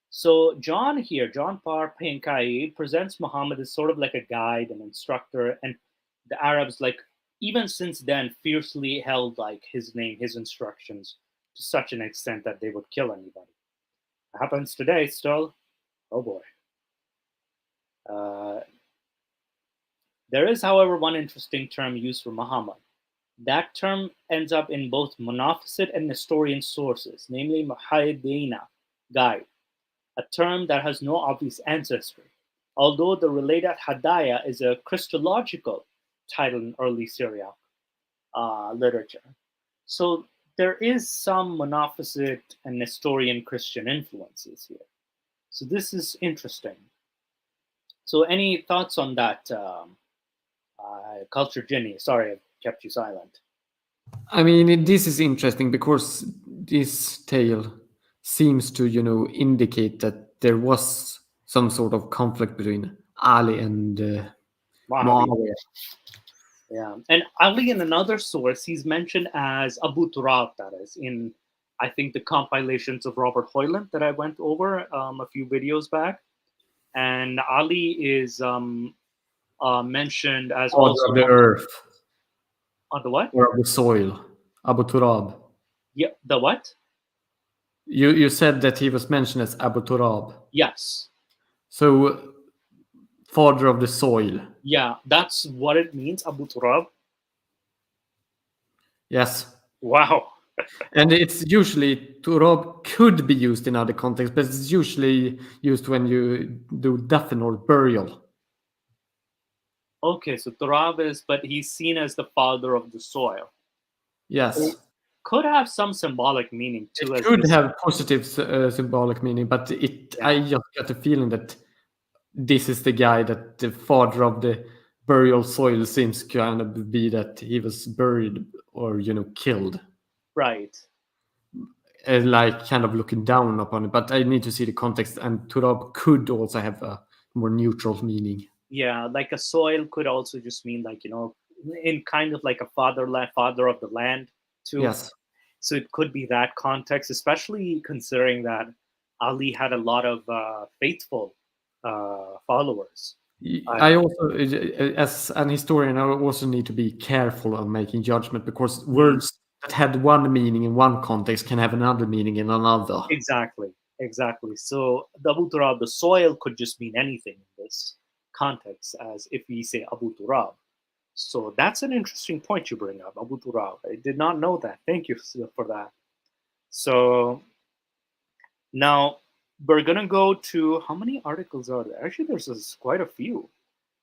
So John here, John Parpenkai, presents Muhammad as sort of like a guide, an instructor, and the Arabs, like even since then, fiercely held like his name, his instructions to such an extent that they would kill anybody. It happens today still. Oh boy. There is, however, one interesting term used for Muhammad. That term ends up in both Monophysit and Nestorian sources, namely Mahayadina, guide, a term that has no obvious ancestry, although the related Hadaya is a Christological title in early Syriac literature. So there is some Monophysite and Nestorian Christian influences here. So this is interesting. So any thoughts on that, Culture Ginny? Sorry, I kept you silent. I mean, this is interesting because this tale seems to, indicate that there was some sort of conflict between Ali and Muawiyah. Yeah, and Ali, in another source, he's mentioned as Abu Turab, that is, in I think the compilations of Robert Hoyland that I went over a few videos back. And Ali is mentioned as Father also of the earth, on the what? or of the soil, Abu Turab. Yeah, the what? You said that he was mentioned as Abu Turab. Yes. So, father of the soil. Yeah, that's what it means, Abu Turab. Yes. Wow. And it's usually, Turab could be used in other contexts, but it's usually used when you do dafn or burial. Okay, so Turab is, but he's seen as the father of the soil. Yes. It could have some symbolic meaning too. It could have positive symbolic meaning, but I just got the feeling that this is the guy that the father of the burial soil seems kind of be that he was buried or killed. Right. Like kind of looking down upon it, but I need to see the context. And Turab could also have a more neutral meaning. Yeah, like a soil could also just mean like in kind of like a father of the land too. Yes. So it could be that context, especially considering that Ali had a lot of faithful followers. I also, as an historian, I also need to be careful of making judgment because words that had one meaning in one context can have another meaning in another. Exactly. So the Abu Turab, the soil, could just mean anything in this context, as if we say Abu Turab. So that's an interesting point you bring up, Abu Turab. I did not know that. Thank you for that. So now we're gonna go to, how many articles are there? Actually, there's quite a few,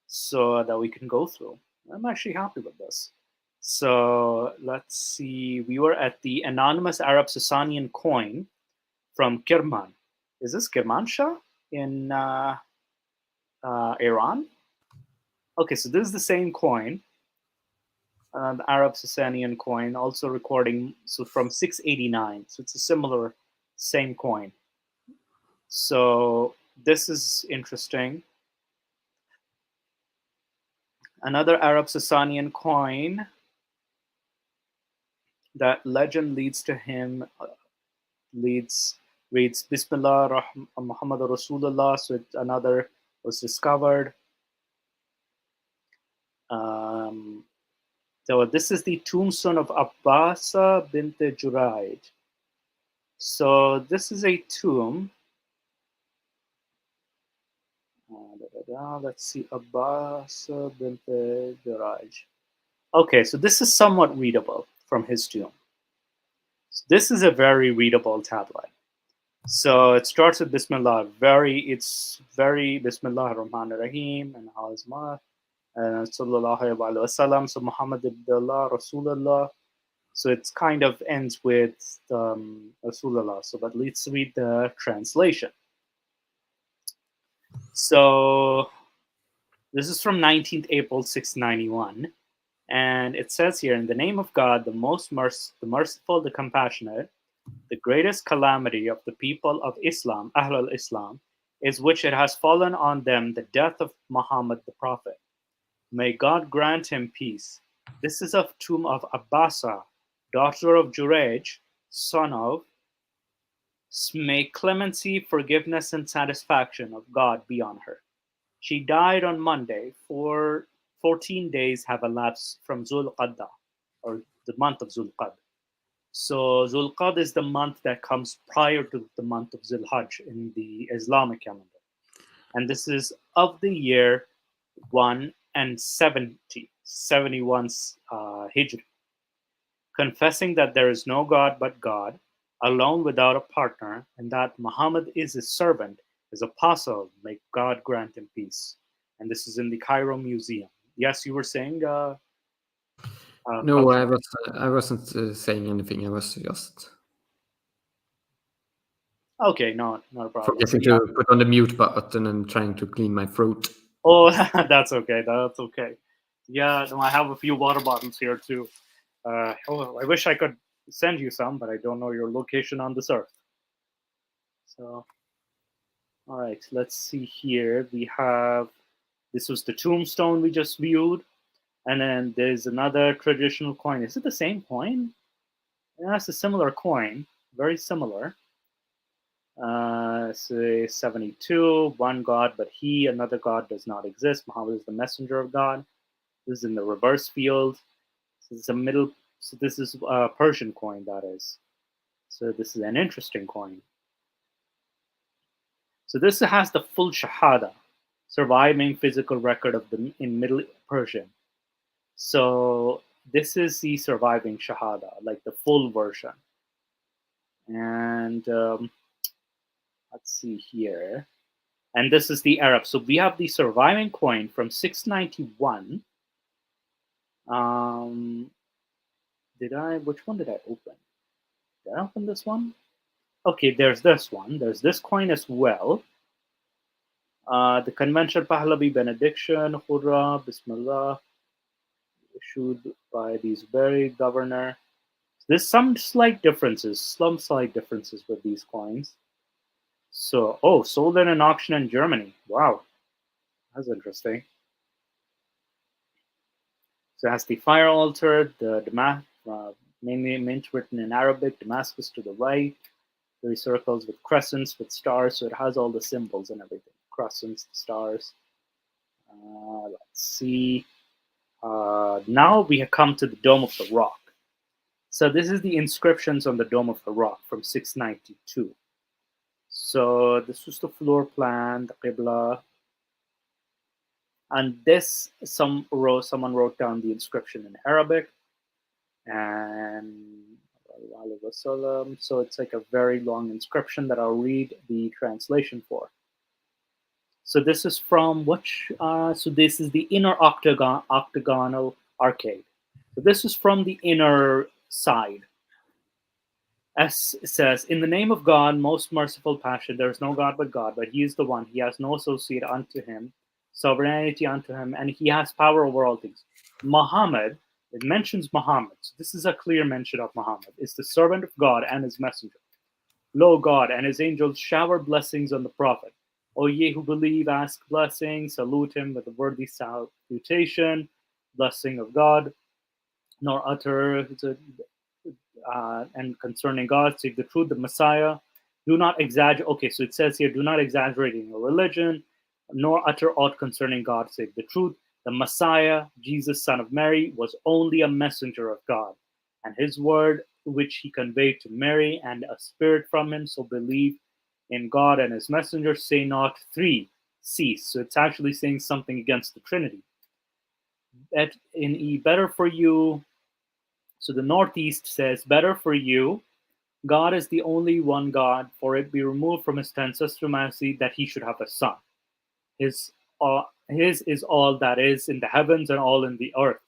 so that we can go through. I'm actually happy with this. So let's see. We were at the anonymous Arab Sasanian coin from Kerman. Is this Kermanshah in Iran? Okay, so this is the same coin, the Arab Sasanian coin, also recording, so from 689. So it's a similar, same coin. So this is interesting. Another Arab Sasanian coin. That legend leads to him, reads Bismillah Muhammad Rasulullah. So another was discovered. So this is the tombstone of Abbasa bint Juraid. So this is a tomb. Let's see. Abbas bint Duraj. Okay, so this is somewhat readable from his tomb. This is a very readable tablet. So it starts with Bismillah. It's very Bismillah ar-Rahman ar-Rahim and Hazma and Sallallahu Alaihi Wasallam. So Muhammad Abdullah Rasulullah. So it's kind of ends with Rasulullah. So but let's read the translation. So this is from 19th April 691. And it says here, in the name of God, the the merciful, the compassionate, the greatest calamity of the people of Islam, Ahl al-Islam, is which it has fallen on them the death of Muhammad the Prophet. May God grant him peace. This is of tomb of Abbasa, daughter of Jurej, son of. May clemency, forgiveness, and satisfaction of God be on her. She died on Monday. 14 days have elapsed from Zulqadda, or the month of Zulqad. So Zulqad is the month that comes prior to the month of Zulhajj in the Islamic calendar. And this is of the year 171 Hijri. Confessing that there is no God but God, alone without a partner, and that Muhammad is his servant, his apostle, may God grant him peace. And this is in the Cairo Museum. Yes, you were saying. No, I wasn't saying anything. I was just Okay, not a problem. forgetting So, yeah. to put on the mute button and trying to clean my throat. Oh, that's okay. That's okay. Yeah, no, I have a few water bottles here too. I wish I could send you some, but I don't know your location on this earth. So, all right, let's see here. We have this was the tombstone we just viewed, and then there's another traditional coin. Is it the same coin? Yeah, it's a similar coin, very similar. Say 72, one God, but he, another God, does not exist. Muhammad is the messenger of God. This is in the reverse field. So this is a middle. So this is a Persian coin, that is. So this is an interesting coin. So this has the full Shahada, surviving physical record of the in Middle Persian. So this is the surviving Shahada, like the full version. And let's see here. And this is the Arab. So we have the surviving coin from 691. Which one did I open? Did I open this one? Okay, there's this one. There's this coin as well. The conventional Pahlavi benediction, Hurra, Bismillah, issued by the Zuberi governor. There's some slight differences with these coins. So, sold in an auction in Germany. Wow, that's interesting. So it has the fire altar, the mainly mint written in Arabic, Damascus to the right, three circles with crescents with stars. So it has all the symbols and everything, crescents, stars. Let's see. Now we have come to the Dome of the Rock. So this is the inscriptions on the Dome of the Rock from 692. So this was the floor plan, the Qibla. And this, someone wrote down the inscription in Arabic. And so it's like a very long inscription that I'll read the translation for. So this is from which? So this is the inner octagonal arcade. So this is from the inner side. As it says, in the name of God, most merciful, passion, there is no God but God, but He is the one. He has no associate unto Him, sovereignty unto Him, and He has power over all things. Muhammad, it mentions Muhammad. So this is a clear mention of Muhammad. Is the servant of God and His messenger. Lo, God and His angels shower blessings on the Prophet. O ye who believe, ask blessing, salute him with a worthy salutation, blessing of God, nor utter and concerning God, save the truth, the Messiah. Do not exaggerate. Okay, so it says here, do not exaggerate in your religion, nor utter aught concerning God, save the truth. The Messiah, Jesus, son of Mary, was only a messenger of God, and his word which he conveyed to Mary, and a spirit from him. So believe in God and his messenger. Say not three, cease. So it's actually saying something against the Trinity. Better for you. So the Northeast says, better for you. God is the only one God, for it be removed from his ancestral mercy that he should have a son. His is all that is in the heavens and all in the earth.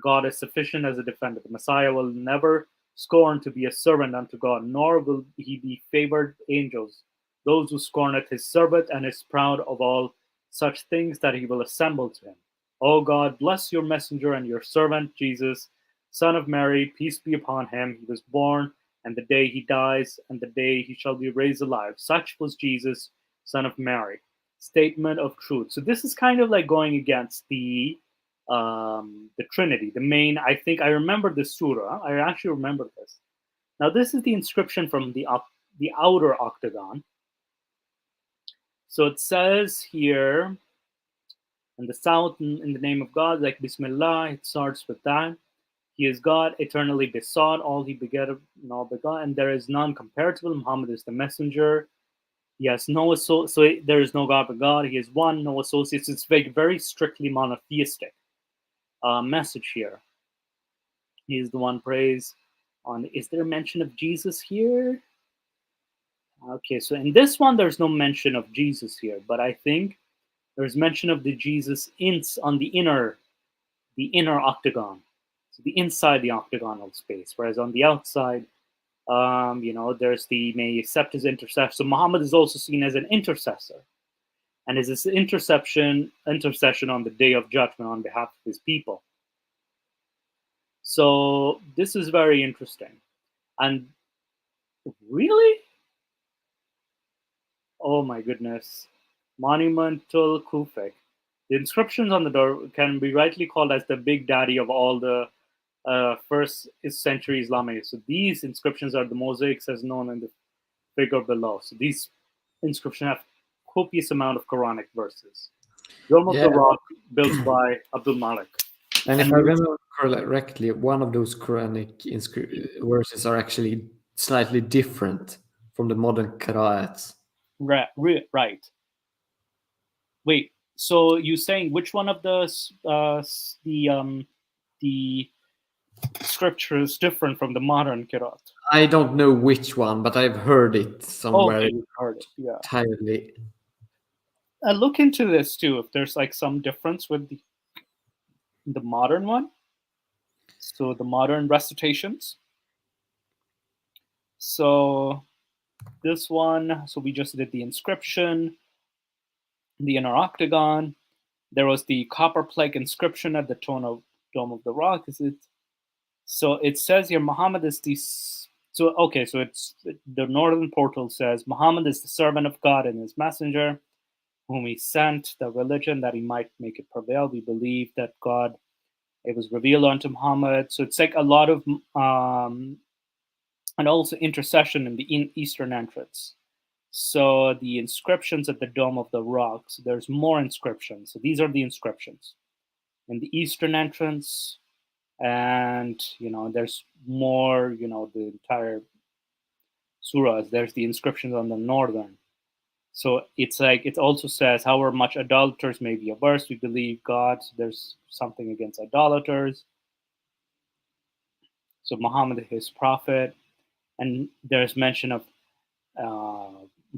God is sufficient as a defender. The Messiah will never scorn to be a servant unto God, nor will he be favored angels, those who scorneth his servant and is proud of all such things that he will assemble to him. O God, bless your messenger and your servant Jesus, son of Mary, peace be upon him. He was born, and the day he dies, and the day he shall be raised alive. Such was Jesus, son of Mary. Statement of truth. So this is kind of like going against the Trinity, the main. I think I remember the surah. I actually remember this. Now this is the inscription from the outer octagon. So it says here in the south, in the name of God, like Bismillah. It starts with that. He is God, eternally besought, all he begat and all begot, and there is none comparable. Muhammad is the messenger. He has no so there is no God but God. He is one, no associates. It's very strictly monotheistic message here. He is the one praised. Is there a mention of Jesus here? Okay, so in this one, there's no mention of Jesus here, but I think there's mention of the Jesus on the inner octagon, so the inside the octagonal space, whereas on the outside, there's the may accept his intercession. So Muhammad is also seen as an intercessor, and is this intercession on the day of judgment on behalf of his people. So this is very interesting. And really, oh my goodness, monumental Kufik. The inscriptions on the door can be rightly called as the big daddy of all the first century Islamic. So these inscriptions are the mosaics as known in the figure below. So these inscriptions have copious amount of Quranic verses. Dome of the Rock, built by Abdul Malik. And if I remember correctly, one of those Quranic verses are actually slightly different from the modern qira'ats. Right. Wait. So you saying which one of the scripture is different from the modern qira'at? I don't know which one, but I've heard it somewhere. Okay, you've heard it. Yeah. Entirely. Look into this too. If there's like some difference with the modern one. So the modern recitations. So this one. So we just did the inscription, the inner octagon. There was the copper plaque inscription at the Dome of the Rock. So it says here Muhammad is the. So okay, so it's the northern portal says Muhammad is the servant of God and his messenger, whom he sent the religion that he might make it prevail. We believe that God, it was revealed unto Muhammad. So it's like a lot of and also intercession in the eastern entrance. So the inscriptions at the Dome of the Rock. So there's more inscriptions. So these are the inscriptions in the eastern entrance, and there's more. The entire surahs. There's the inscriptions on the northern. So it's like it also says, however much idolaters may be averse, we believe God. So there's something against idolaters. So Muhammad, his prophet, and there's mention of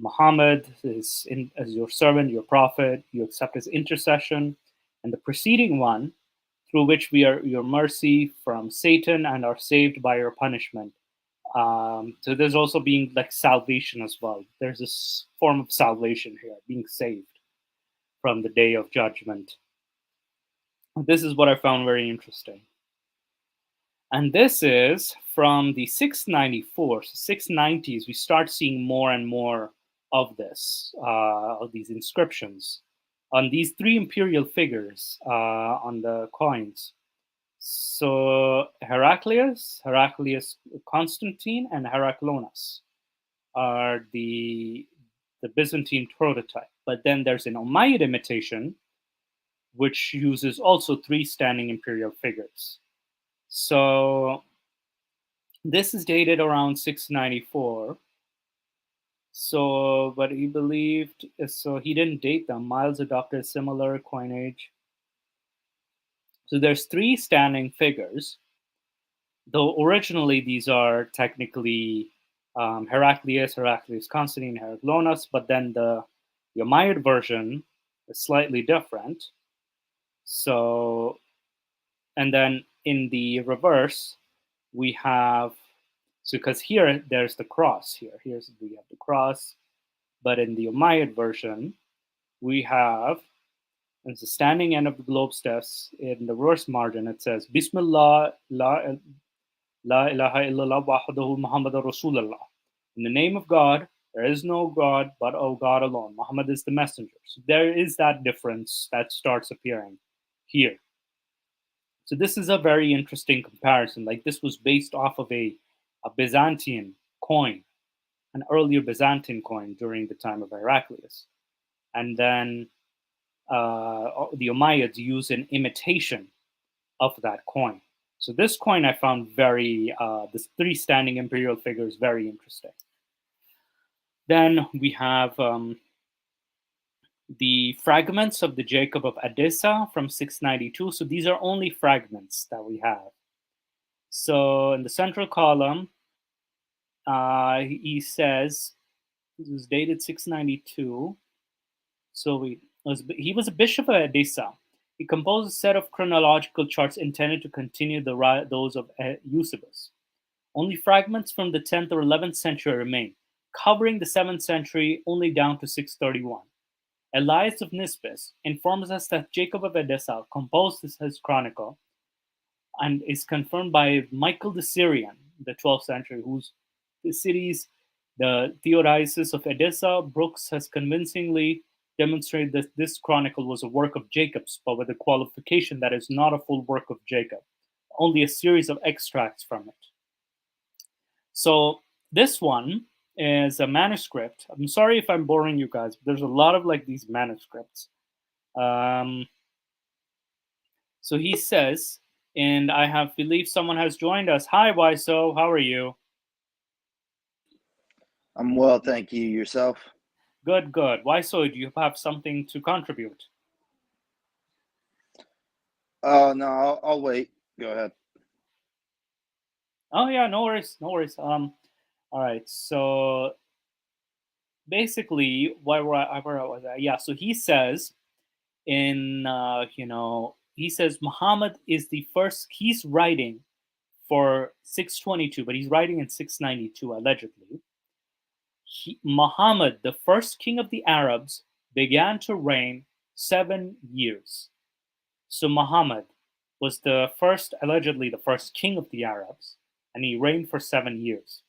Muhammad as your servant, your prophet. You accept his intercession, and the preceding one, through which we are your mercy from Satan and are saved by your punishment. So there's also being like salvation as well. There's this form of salvation here, being saved from the day of judgment. This is what I found very interesting. And this is from the 694, so 690s, we start seeing more and more of this, of these inscriptions on these three imperial figures on the coins. So Heraclius, Constantine, and Heraclonus are the Byzantine prototype. But then there's an Umayyad imitation, which uses also three standing imperial figures. So this is dated around 694. So, but he believed, so he didn't date them. Miles adopted a similar coinage. So there's three standing figures, though originally these are technically Heraclius, Constantine, Heraclonas, but then the Umayyad version is slightly different. So, and then in the reverse, we have, so because here there's the cross here. We have the cross, but in the Umayyad version, we have, it's the standing end of the globe steps. In the reverse margin, it says Bismillah la ilaha illallah wahdahu Muhammad Rasulullah. In the name of God, there is no God but God alone. Muhammad is the messenger. So there is that difference that starts appearing here. So this is a very interesting comparison. Like this was based off of a Byzantine coin, an earlier Byzantine coin during the time of Heraclius. And then the Umayyads use an imitation of that coin. So this coin I found this three standing imperial figures very interesting. Then we have the fragments of the Jacob of Edessa from 692. So these are only fragments that we have. So in the central column, he says, this was dated 692. So he was a bishop of Edessa. He composed a set of chronological charts intended to continue those of Eusebius. Only fragments from the 10th or 11th century remain, covering the 7th century only down to 631. Elias of Nispes informs us that Jacob of Edessa composed his chronicle and is confirmed by Michael the Syrian, the 12th century, whose the Theodosius of Edessa. Brooks has convincingly demonstrated that this chronicle was a work of Jacob's, but with a qualification that is not a full work of Jacob, only a series of extracts from it. So this one is a manuscript. I'm sorry if I'm boring you guys, but there's a lot of like these manuscripts. So he says, and I believe someone has joined us. Hi, Waiso, how are you? I'm well, thank you. Yourself? Good, good. Waiso, do you have something to contribute? Oh, no, I'll wait. Go ahead. Oh yeah, no worries, no worries. All right, so basically, where was I? Yeah, so he says he says Muhammad is the first. He's writing for 622, but he's writing in 692 allegedly. Muhammad, the first king of the Arabs, began to reign 7 years. So Muhammad was allegedly the first king of the Arabs, and he reigned for 7 years.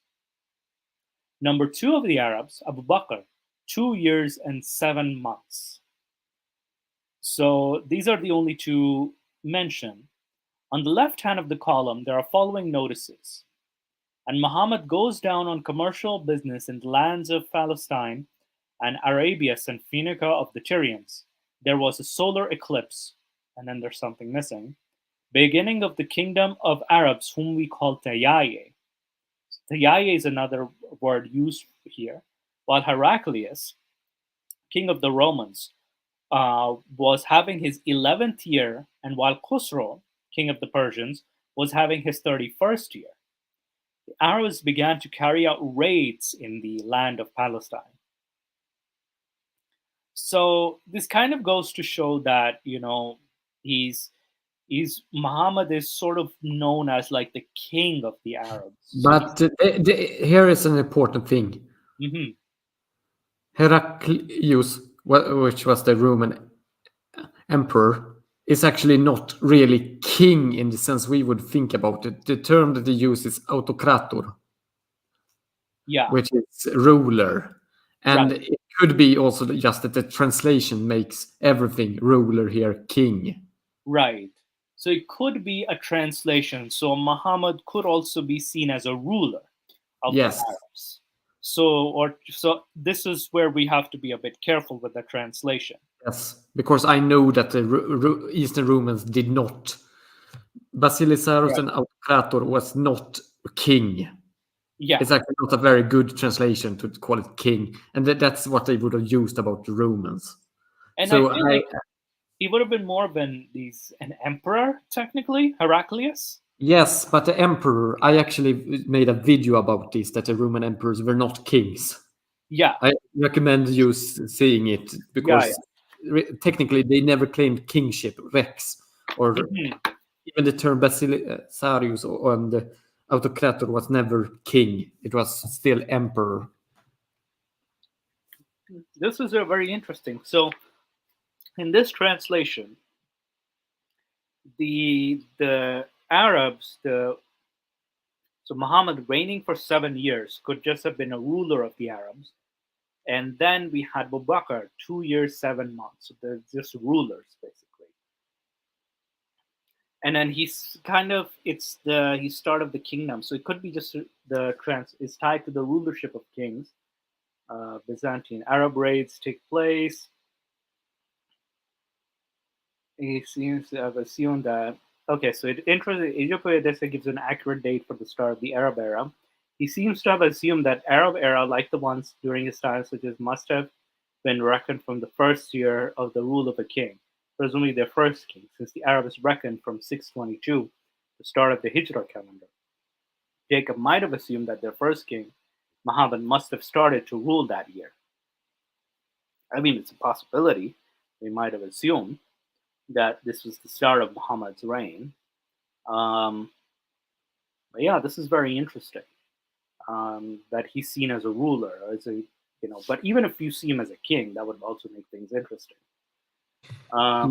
Number 2 of the Arabs, Abu Bakr, 2 years and 7 months. So these are the only two mentioned. On the left hand of the column, there are following notices. And Muhammad goes down on commercial business in the lands of Palestine and Arabius and Phoenicia of the Tyrians. There was a solar eclipse, and then there's something missing. Beginning of the kingdom of Arabs, whom we call Tayaye. Tayaye is another word used here. While Heraclius, king of the Romans, was having his 11th year, and while Khusro, king of the Persians, was having his 31st year. The Arabs began to carry out raids in the land of Palestine. So this kind of goes to show that, Muhammad is sort of known as like the king of the Arabs. But here is an important thing. Mm-hmm. Heraclius, which was the Roman emperor, is actually not really king in the sense we would think about it. The term that they use is autokrator, which is ruler. And it could be also just that the translation makes everything ruler here king. Right. So it could be a translation. So Muhammad could also be seen as a ruler of the Arabs. So this is where we have to be a bit careful with the translation. Yes, because I know that the Eastern Romans did not. Basilisarus and Autokrator was not king. Yeah, It's actually not a very good translation to call it king, and that's what they would have used about the Romans. and I So feel like he would have been more of an emperor technically, Heraclius. yes, but the emperor, I actually made a video about this, that the Roman emperors were not kings. Yeah, I recommend you seeing it yeah, because technically they never claimed kingship, rex, or yeah. even the term Basilisarius and Autocrator was never king. It was still emperor. This is a very interesting. So in this translation, the Arabs, the so Muhammad reigning for 7 years could just have been a ruler of the Arabs, and then we had Abu Bakr 2 years 7 months. So they're just rulers basically. And then he's kind of it's the he start of the kingdom, so it could be just the trans is tied to the rulership of kings. Byzantine Arab raids take place. He seems to have assumed that. Okay, so it interesting. Egypt gives an accurate date for the start of the Arab era. He seems to have assumed that Arab era, like the ones during his time, such as must have been reckoned from the first year of the rule of a king, presumably their first king, since the Arabs reckoned from 622, the start of the Hijra calendar. Jacob might have assumed that their first king, Muhammad, must have started to rule that year. I mean, it's a possibility. They might have assumed that this was the start of Muhammad's reign. Um, but yeah, this is very interesting. That he's seen as a ruler, as a But even if you see him as a king, that would also make things interesting.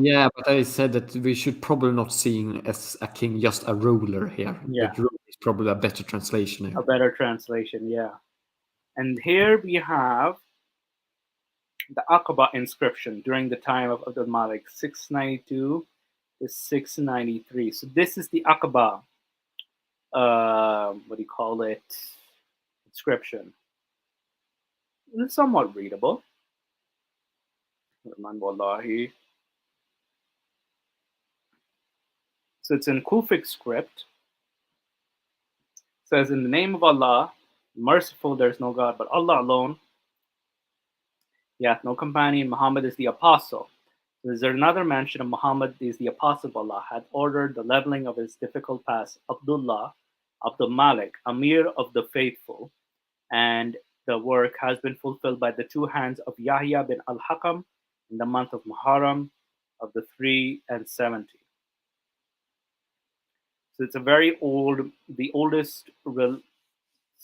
Yeah, but I said that we should probably not see him as a king, just a ruler here. Yeah, But ruler is probably a better translation a here. better translation. Yeah, and here we have the Aqaba inscription during the time of Abdul Malik, 692 to 693. So this is the Aqaba. What do you call it? Inscription. It's somewhat readable. Wallahi. So it's in Kufic script. It says, in the name of Allah, merciful, there is no God but Allah alone. He hath no companion. Muhammad is the apostle. There's another mention of Muhammad is the apostle of Allah, had ordered the leveling of his difficult path, Abdullah, Abdul Malik, Amir of the faithful, and the work has been fulfilled by the two hands of Yahya bin al-Hakam in the month of Muharram of the 370. So it's a very old, the oldest,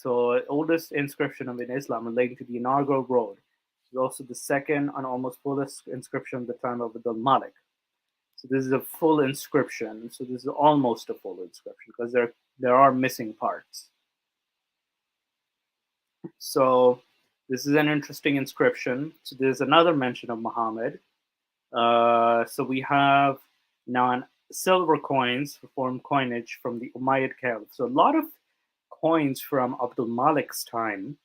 oldest inscription of in Islam relating to the inaugural road. It's also the second and almost fullest inscription of the time of Abdul Malik. So this is a full inscription. So this is almost a full inscription because there are missing parts. So this is an interesting inscription. So there's another mention of Muhammad. So we have now silver coins form coinage from the Umayyad Caliph. So a lot of coins from Abdul Malik's time.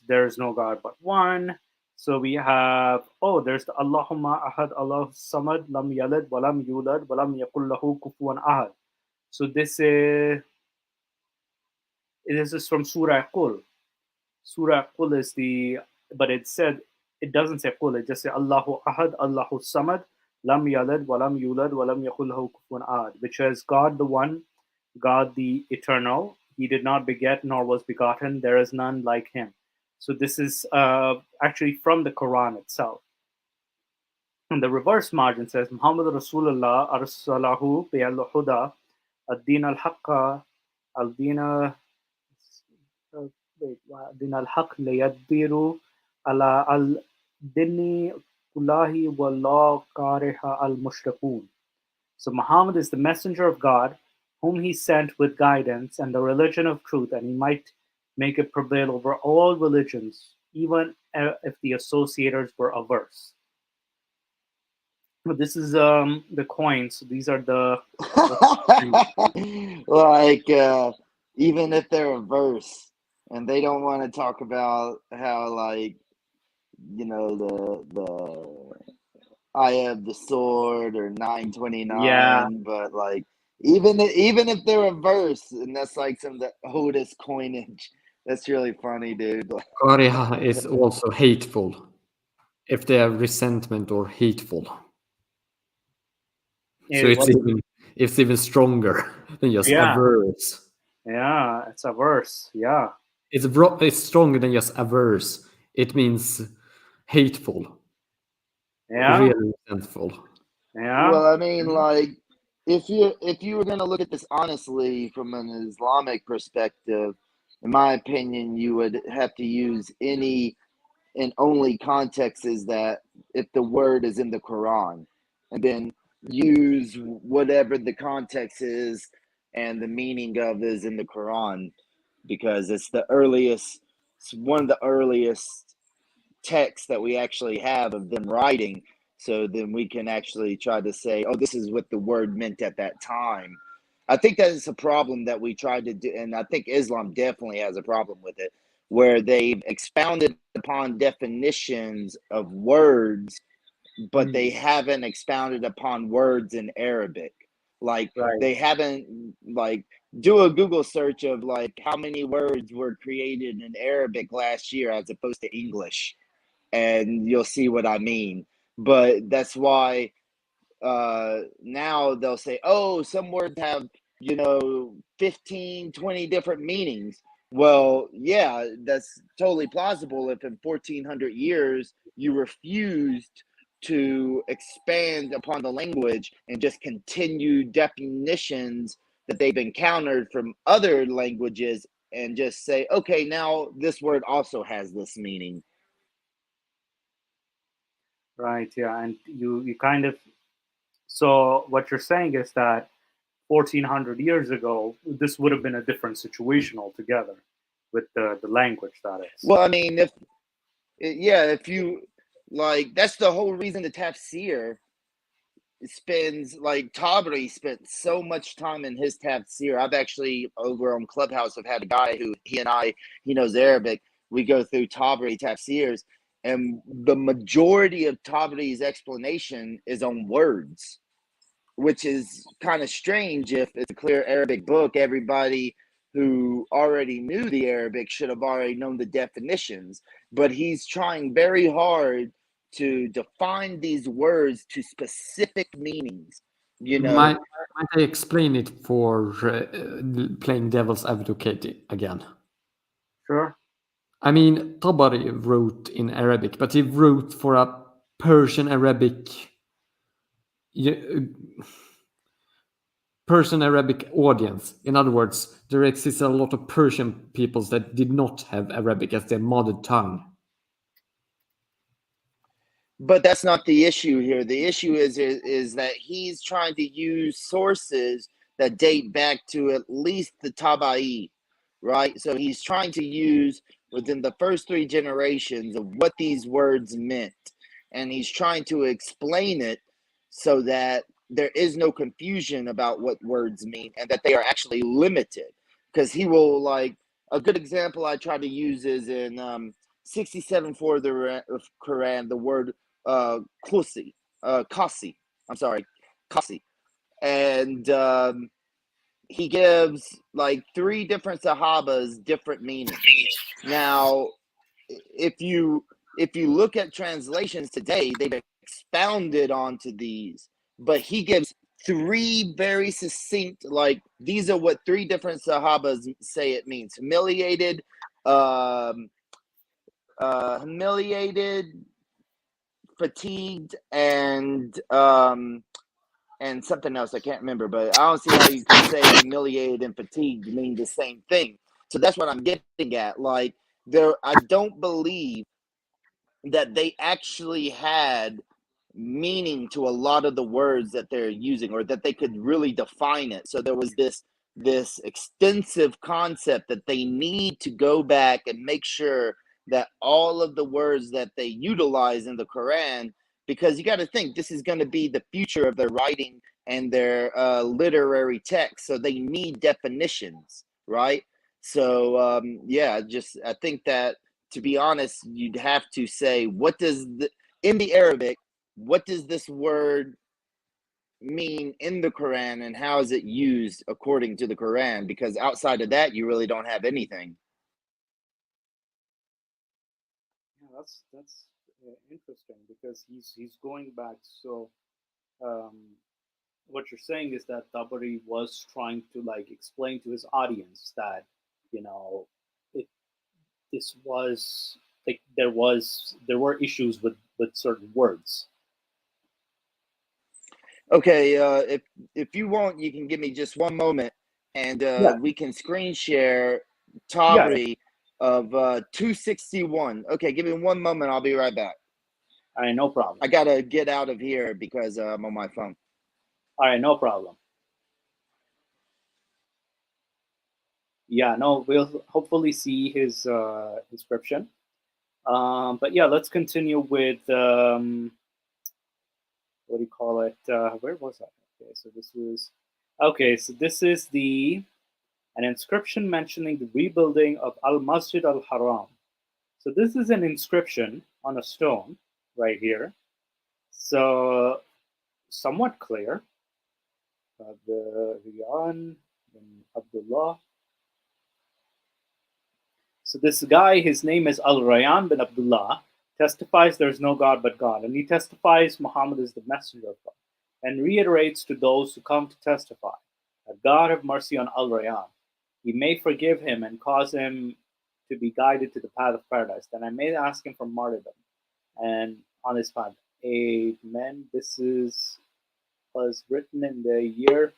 There is no God but one. So we have, there's the Allahumma ahad Allahu samad lam yalid walam yulad walam yakul lahu kufuwan ahad. So this is from Surah Qul. Surah Qul is but it doesn't say Qul, it just says Allahu ahad Allahu samad lam yalid walam yulad walam yakul lahu kufuwan ahad, which is God the one, God the eternal. He did not beget nor was begotten. There is none like him. So this is actually from the Quran itself. And the reverse margin says, Muhammad Rasulullah arsalahu bi al-huda ad-din al-haqqa al-din al-haq liyadbiru ala al-dini kullahi wallah kariha al-mushrikun. So Muhammad is the messenger of God, whom he sent with guidance and the religion of truth, and he might make it prevail over all religions, even if the associators were averse. This is the coins. These are the like even if they're a verse and they don't want to talk about how, like, the eye of the sword or 929, yeah. but like Even if they're a verse, and that's like some of the oldest coinage. That's really funny, dude. Kariha is also hateful, if they are resentment or hateful. So it's even stronger than just Yeah. averse. Yeah, it's a verse. Yeah. It's stronger than just averse. It means hateful, Yeah. really resentful. Yeah. Well, I mean, like, if you were gonna look at this honestly from an Islamic perspective, in my opinion, you would have to use any and only context is that if the word is in the Quran, and then use whatever the context is and the meaning of is in the Quran, because it's one of the earliest texts that we actually have of them writing. So then we can actually try to say, oh, this is what the word meant at that time. I think that is a problem that we tried to do, and I think Islam definitely has a problem with it, where they've expounded upon definitions of words, but they haven't expounded upon words in Arabic. Like Right. they haven't like do a Google search of like how many words were created in Arabic last year as opposed to English, and you'll see what I mean. But that's why now they'll say, oh, some words have, 15, 20 different meanings. Well, yeah, that's totally plausible if in 1400 years you refused to expand upon the language and just continue definitions that they've encountered from other languages and just say, okay, now this word also has this meaning. Right. Yeah. And you kind of, so what you're saying is that 1400 years ago, this would have been a different situation altogether with the language, that is. Well, I mean, if you like, that's the whole reason the tafsir spends like Tabri spent so much time in his tafsir. I've actually over on Clubhouse, I've had a guy who he knows Arabic. We go through Tabri tafsirs, and the majority of Tabri's explanation is on words, which is kind of strange. If it's a clear Arabic book, everybody who already knew the Arabic should have already known the definitions. But he's trying very hard to define these words to specific meanings. Might I explain it for playing devil's advocate again? Sure. I mean, Tabari wrote in Arabic, but he wrote for a Persian Arabic Persian Arabic audience. In other words, there exists a lot of Persian peoples that did not have Arabic as their mother tongue. But that's not the issue here. The issue is that he's trying to use sources that date back to at least the Tabai, right? So he's trying to use within the first three generations of what these words meant. And he's trying to explain it so that there is no confusion about what words mean and that they are actually limited. Because he will, like, a good example I try to use is in 67 for the Quran, the word Kasi. I'm sorry, Kasi. And he gives like three different Sahabas different meanings. Now, if you look at translations today, they've expounded onto these, but he gives three very succinct, like these are what three different Sahabas say it means: humiliated, fatigued, and something else I can't remember, but I don't see how you can say humiliated and fatigued mean the same thing. So that's what I'm getting at. Like, I don't believe that they actually had meaning to a lot of the words that they're using, or that they could really define it. So there was this extensive concept that they need to go back and make sure that all of the words that they utilize in the Quran, because you got to think this is going to be the future of their writing and their literary text, so they need definitions, right? So I think that, to be honest, you'd have to say, in the Arabic, what does this word mean in the Quran, and how is it used according to the Quran? Because outside of that, you really don't have anything. Yeah, that's interesting, because he's going back. So um, what you're saying is that Tabari was trying to like explain to his audience that, you know, it this was like there were issues with certain words. Okay, if you want, you can give me just one moment, and Yeah, we can screen share yeah. Tabri of 261. Okay, give me one moment. I'll be right back. All right, no problem. I gotta get out of here because I'm on my phone. All right, no problem. Yeah, no, we'll hopefully see his description. But yeah, let's continue with what do you call it? Where was that? Okay, so this was okay. So this is an inscription mentioning the rebuilding of Al Masjid Al Haram. So this is an inscription on a stone right here. So somewhat clear. The Riyan bin Abdullah. So this guy, his name is Al Rayyan bin Abdullah, testifies there is no God but God, and he testifies Muhammad is the messenger of God, and reiterates to those who come to testify that God have mercy on Al Rayyan. He may forgive him and cause him to be guided to the path of paradise. Then I may ask him for martyrdom and on his path. Amen. This was written in the year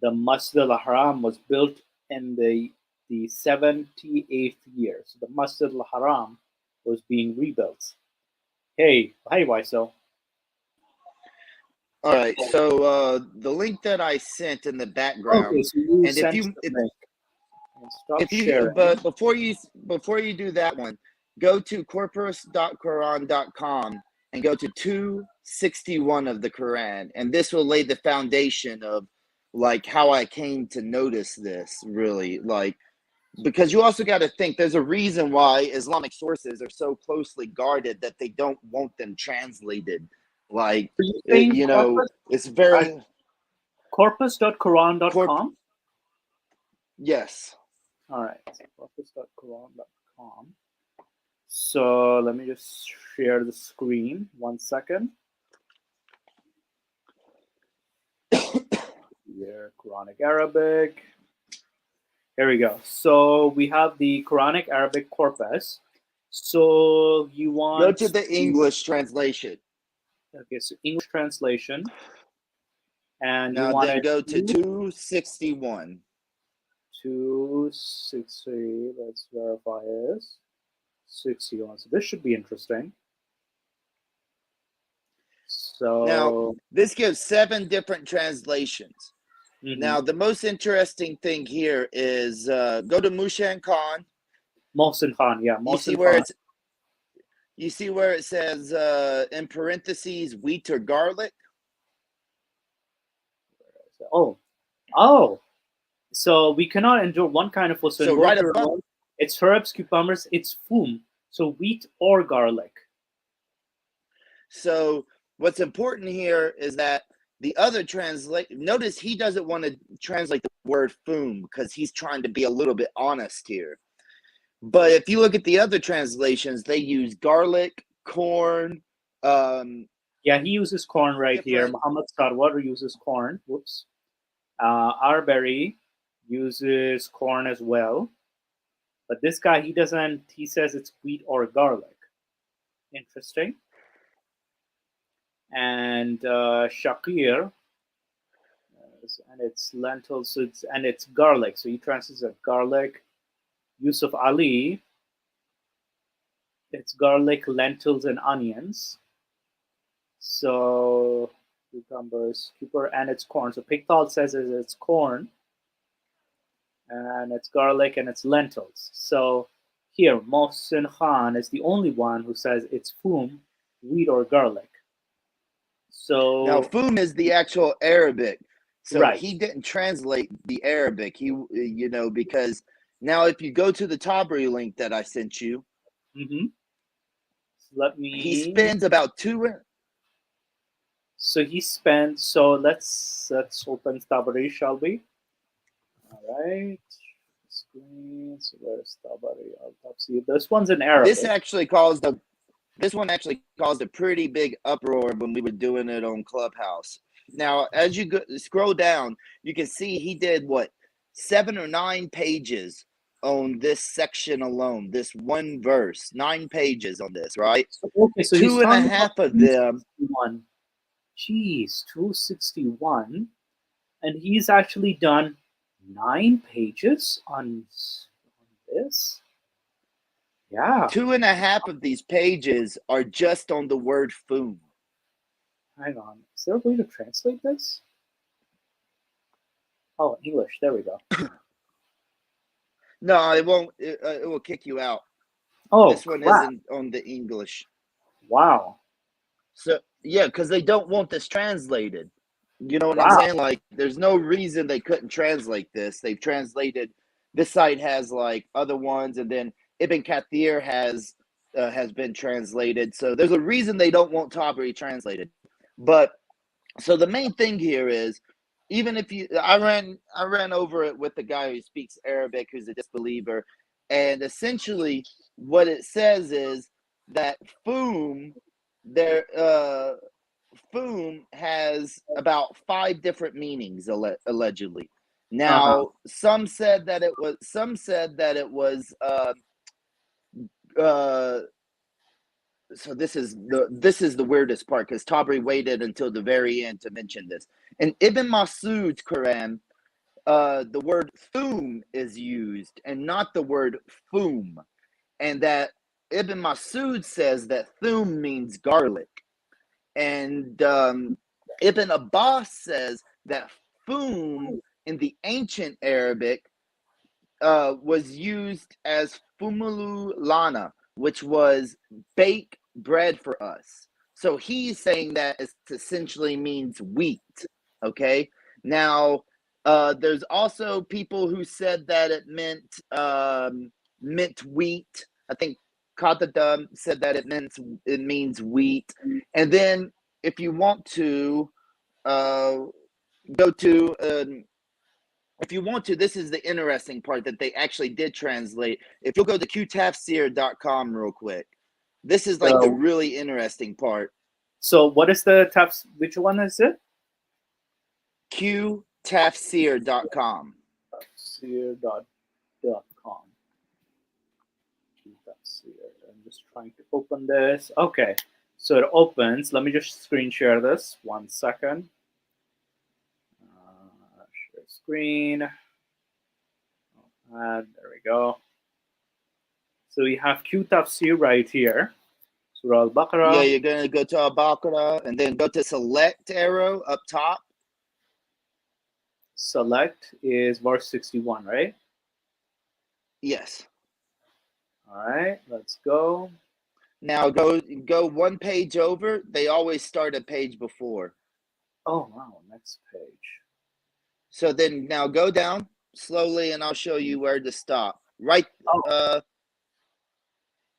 the Masjid al Haram was built in the 78th year. So the Masjid al Haram was being rebuilt. Hey, hi, Waiso. All right, so the link that I sent in the background, Okay, so you and sent the link. Stop if you sharing. but before you do that one, go to corpus.quran.com and go to 261 of the Quran, and this will lay the foundation of like how I came to notice this, really, like, because you also got to think there's a reason why Islamic sources are so closely guarded that they don't want them translated. Like, So you're saying you know, it's at very corpus.quran.com? Yes. All right, corpus.quran.com. So let me just share the screen. 1 second. Here, Quranic Arabic. Here we go. So we have the Quranic Arabic corpus. So you want Go to the English translation. Okay, so English translation, and now you want then it go to 261. 260. Let's verify is 61. So this should be interesting. So now this gives 7 different translations. Now the most interesting thing here is go to Mushan Khan. Mohsin Khan, yeah. You see where it's you see where it says in parentheses wheat or garlic? Oh. So we cannot endure one kind of food. So right above, it's herbs, cucumbers, it's fum. So wheat or garlic. So what's important here is that the other notice he doesn't want to translate the word fum because he's trying to be a little bit honest here. But if you look at the other translations, they use garlic, corn. Yeah, he uses corn right here. Muhammad Sarwar uses corn. Whoops. Arbery uses corn as well. But this guy, he doesn't. He says it's wheat or garlic. Interesting. And Shakir, and it's lentils, so it's garlic. So he translates it garlic. Yusuf Ali, it's garlic, lentils, and onions. So cucumbers, and it's corn. So Pickthall says it's corn, and it's garlic, and it's lentils. So here, Mohsin Khan is the only one who says it's fum, wheat, or garlic. So now fum is the actual Arabic. So right. He didn't translate the Arabic. He, because now if you go to the Tabri link that I sent you, let me. He spends about 2. So he spent. So let's open Tabari, shall we? All right. Screen. So where's Tabari? See, this one's in Arabic. This one actually caused a pretty big uproar when we were doing it on Clubhouse. Now, as you scroll down, you can see he did what, 7 or 9 pages on this section alone. This one verse, 9 pages on this, right? So, okay, so two and a half of them. 261. Jeez, 261, and he's actually done 9 pages on this. Yeah. 2.5 of these pages are just on the word "foom." Hang on. Is there a way to translate this? Oh, English. There we go. No, it won't. It will kick you out. Oh, this one crap. isn't on the English. Wow. So yeah, because they don't want this translated. You know what Wow. I'm saying? Like, there's no reason they couldn't translate this. They've translated. This site has like other ones, and then Ibn Kathir has been translated. So there's a reason they don't want Tabari translated. But so the main thing here is, even if you, I ran over it with the guy who speaks Arabic, who's a disbeliever, and essentially what it says is that Foom, Foom has about 5 different meanings allegedly. Now, some said that it was so this is the weirdest part, because Tabari waited until the very end to mention this. In Ibn Masud's Quran, the word thum is used and not the word fum, and that Ibn Masud says that thum means garlic, and Ibn Abbas says that fum in the ancient Arabic was used as fumulu lana, which was bake bread for us. So he's saying that it essentially means wheat. Okay. Now, there's also people who said that it meant wheat. I think Qatadam said that it means wheat. And then if you want to go to if you want to, this is the interesting part that they actually did translate. If you'll go to qtafsir.com real quick, this is like the really interesting part. So what is the tafs? Which one is it? qtafsir.com. Tafsir.com. I'm just trying to open this. Okay, so it opens. Let me just screen share this. 1 second. Share screen. And there we go. So we have Q Tafsir right here. Surah Al-Baqarah. Yeah, you're going to go to Al-Baqarah and then go to select arrow up top. Select is verse 61, right? Yes. All right, let's go. Now go 1 page over. They always start a page before. Oh, wow, next page. So then now go down slowly and I'll show you where to stop. Right.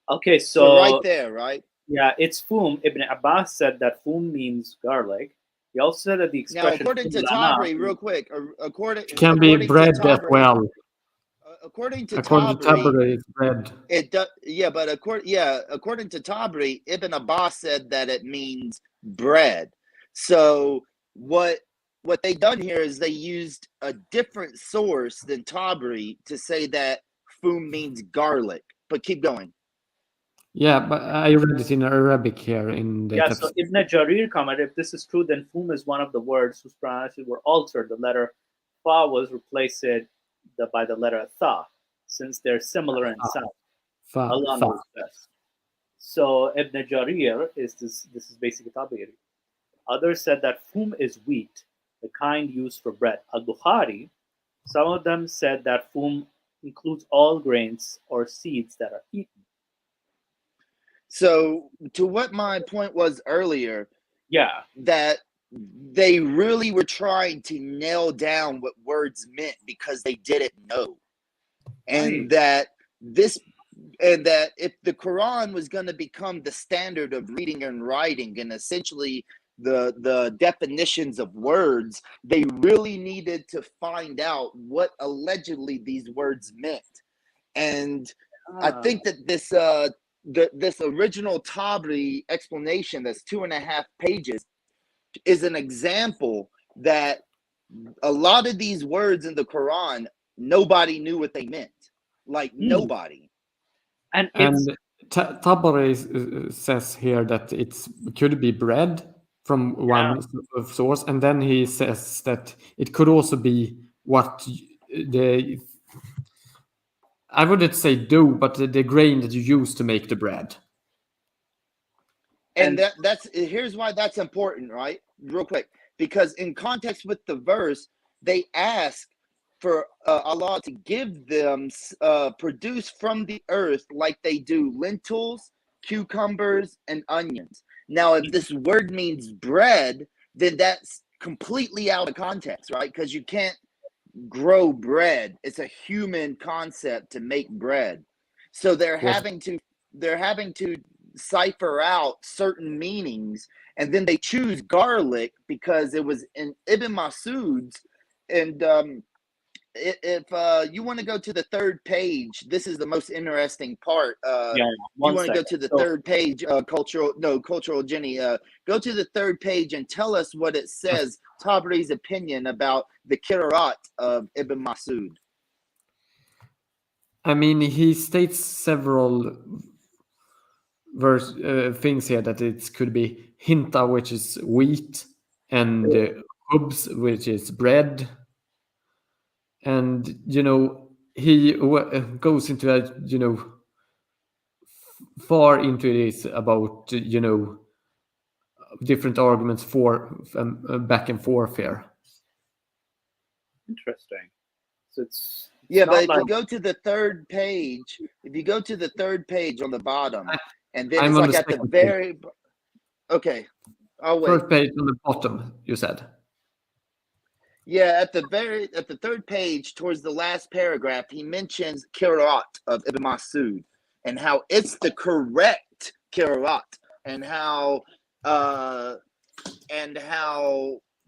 Okay, so right there, right? Yeah, it's fum. Ibn Abbas said that fum means garlic. He also said that the expression. Now, according to Tabari, real quick, it can be bread as well. According to Tabari, it's bread. It does, yeah, but according to Tabari, Ibn Abbas said that it means bread. So what they done here is they used a different source than Tabari to say that fum means garlic. But keep going. Yeah, but I read it in Arabic here in the so Ibn Jarir commented, if this is true, then fum is one of the words whose pronunciations were altered. The letter fa was replaced by the letter tha, since they're similar in sound. Allah knows best. So Ibn Jarir this is basically Tabari. Others said that fum is wheat, the kind used for bread. Al-Bukhari, some of them said that fum includes all grains or seeds that are eaten. So, to what my point was earlier, that they really were trying to nail down what words meant because they didn't know. And that if the Quran was going to become the standard of reading and writing and essentially the definitions of words, they really needed to find out what allegedly these words meant. And I think that this original Tabri explanation that's 2.5 pages is an example that a lot of these words in the Quran, nobody knew what they meant. Like nobody. And it's Tabari says here that it could be bread from one source, and then he says that it could also be what the, I wouldn't say dough, but the grain that you use to make the bread. And that's here's why that's important, right? Real quick, because in context with the verse, they ask for Allah to give them produce from the earth like they do lentils, cucumbers, and onions. Now, if this word means bread, then that's completely out of context, right? Because you can't grow bread. It's a human concept to make bread. So they're having to cipher out certain meanings, and then they choose garlic because it was in Ibn Masud's. And if you want to go to the third page, this is the most interesting part. You want to go to the third page, cultural Jenny. Go to the third page and tell us what it says, Tabri's opinion about the Qiraat of Ibn Masud. I mean, he states several things here that it could be hinta, which is wheat, and hubs, which is bread. And, he goes into that, far into this about, different arguments for back and forth here. Interesting. So it's but if you go to the third page, on the bottom, and then it's like at the very okay. I'll wait. First page on the bottom, you said. Yeah, at the third page, towards the last paragraph, he mentions Qiraat of Ibn Masud and how it's the correct Qiraat, and how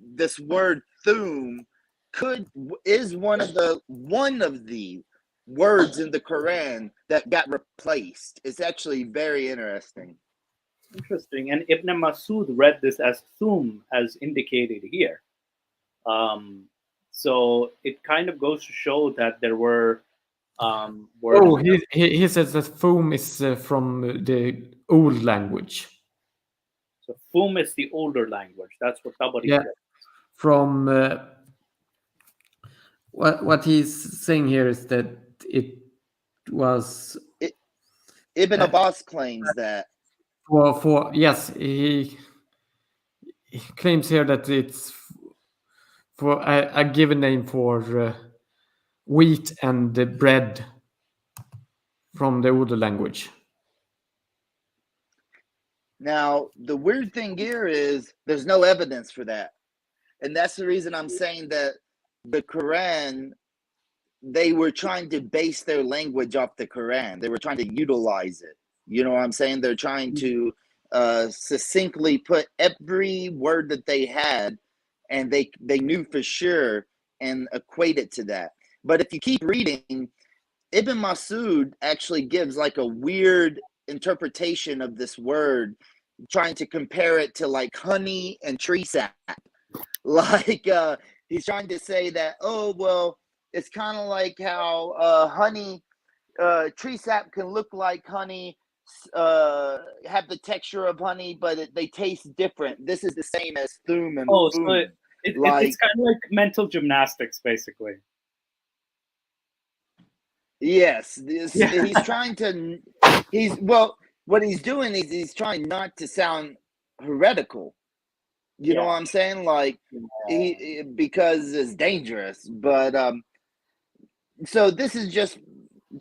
this word thum is one of the words in the Quran that got replaced. It's actually very interesting. Interesting. And Ibn Masud read this as thum, as indicated here. So it kind of goes to show that there were words. He says that thum is from the old language. So thum is the older language. That's what Tabari said. From what he's saying here is that it was Ibn Abbas claims that for yes, he claims here that it's for a given name for wheat and the bread from the older language. Now, the weird thing here is there's no evidence for that. And that's the reason I'm saying that the Quran, they were trying to base their language off the Quran. They were trying to utilize it. You know what I'm saying? They're trying to succinctly put every word that they had, and they knew for sure, and equate it to that. But if you keep reading, Ibn Masud actually gives like a weird interpretation of this word, trying to compare it to like honey and tree sap. Like he's trying to say that, oh, well, it's kind of like how honey, tree sap can look like honey, have the texture of honey, but they taste different. This is the same as thum and so it's kind of like mental gymnastics, basically. Yes, he's trying to. What he's doing is he's trying not to sound heretical. You know what I'm saying? Like, because it's dangerous. But so this is just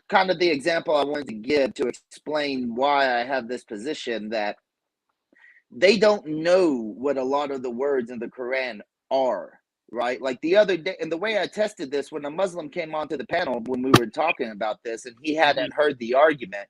kind of the example I wanted to give to explain why I have this position that they don't know what a lot of the words in the Quran are. Right, like the other day, and the way I tested this, when a Muslim came onto the panel when we were talking about this, and he hadn't heard the argument,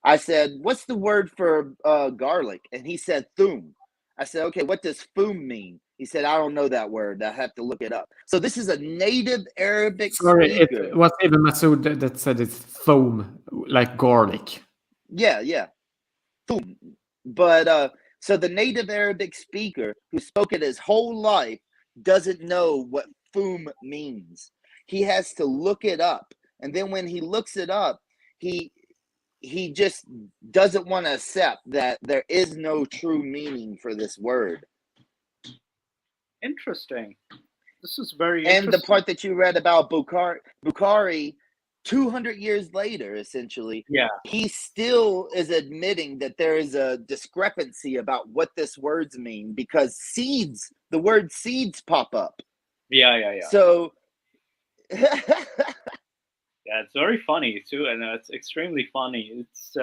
I said, "What's the word for garlic?" And he said, "thum." I said, okay, what does foom mean? He said, I don't know that word. I have to look it up. So this is a native Arabic Sorry, speaker. it was even Masood that said it's foam, like garlic. Yeah. Foom. But so the native Arabic speaker who spoke it his whole life doesn't know what foom means. He has to look it up. And then when he looks it up, he just doesn't want to accept that there is no true meaning for this word. Interesting. This is very And interesting. the part that you read about Bukhari, 200 years later, essentially, he still is admitting that there is a discrepancy about what this words mean because the word seeds pop up. Yeah. So yeah, it's very funny too, and it's extremely funny. It's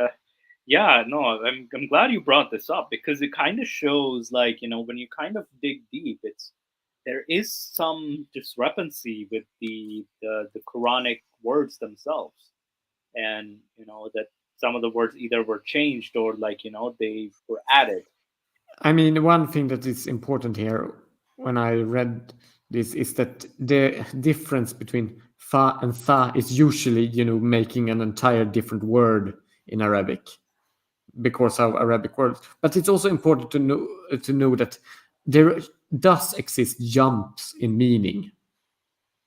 I'm glad you brought this up because it kind of shows, like, when you kind of dig deep, there is some discrepancy with the Quranic words themselves, and that some of the words either were changed or, like, they were added. I mean, one thing that is important here when I read this is that the difference between fa and tha is usually, making an entire different word in Arabic because of Arabic words. But it's also important to know that there does exist jumps in meaning.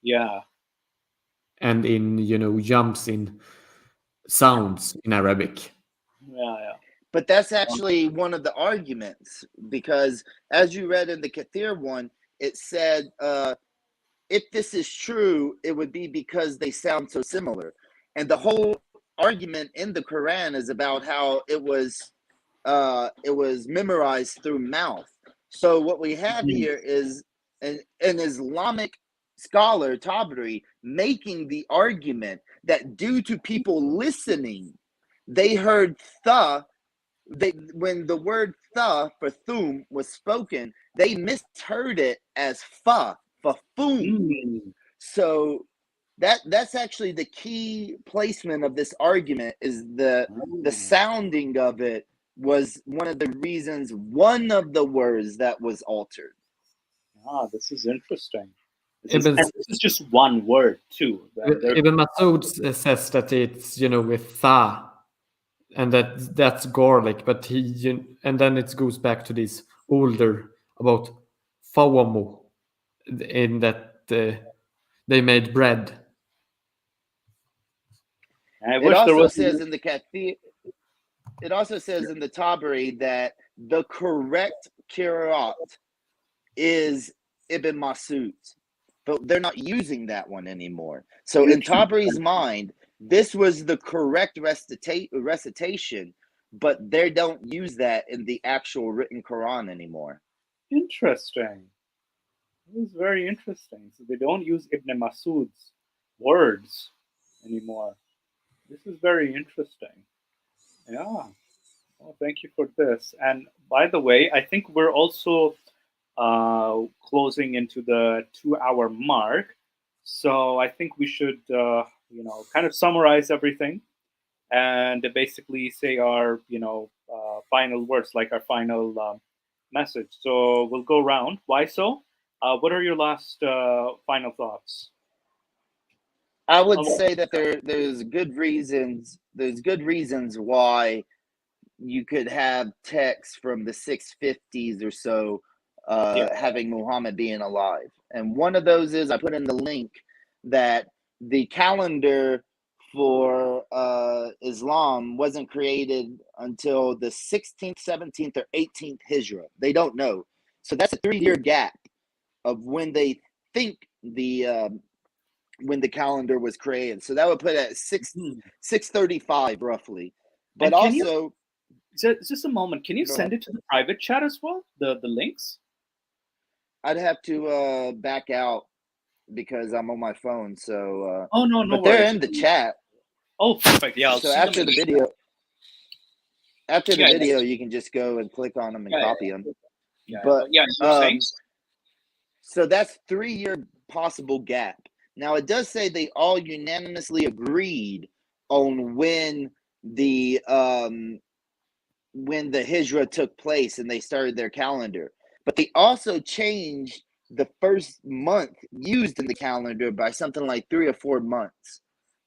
Yeah. And in, jumps in sounds in Arabic. Yeah. But that's actually one of the arguments, because as you read in the Kathir one, it said, if this is true, it would be because they sound so similar. And the whole argument in the Quran is about how it was memorized through mouth. So what we have here is an Islamic scholar, Tabari, making the argument that due to people listening, they heard tha. When the word tha for thum was spoken, they misheard it as fa for foom. So that's actually the key placement of this argument, is the sounding of it was one of the reasons, one of the words that was altered. This is interesting. This is just one word too. Even Masood says that it's, with tha, and that's garlic, but and then it goes back to this older about fawamu, in that they made bread. It also says in the Kathir, it also says in the Tabari that the correct Qira'at is Ibn Masud's, but they're not using that one anymore. So in Tabari's mind, this was the correct recitation, but they don't use that in the actual written Quran anymore. Interesting. This is very interesting. So they don't use Ibn Masud's words anymore. This is very interesting. Yeah. Well, thank you for this. And by the way, I think we're also closing into the 2-hour mark. So I think we should, kind of summarize everything and basically say our, final words, like our final message. So we'll go around. Why so? What are your last final thoughts? I would say that there's good reasons. There's good reasons why you could have texts from the 650s or so having Muhammad being alive. And one of those is, I put in the link that the calendar for Islam wasn't created until the 16th, 17th, or 18th Hijra. They don't know. So that's a 3-year gap of when they think when the calendar was created. So that would put it at 635 roughly. But also, just a moment, can you send it to the private chat as well, the links? I'd have to back out because I'm on my phone. So no but worries. they're in the chat. Oh, perfect. Yeah. So after the video, you can just go and click on them and copy them. But so that's 3-year possible gap. Now it does say they all unanimously agreed on when the when the Hijra took place and they started their calendar. But they also changed the first month used in the calendar by something like 3 or 4 months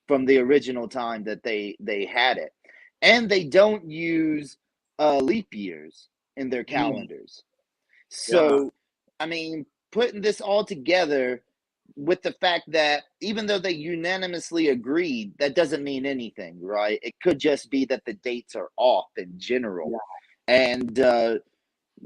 from the original time that they had it. And they don't use leap years in their calendars. So, I mean, putting this all together with the fact that even though they unanimously agreed, that doesn't mean anything, right? It could just be that the dates are off in general. And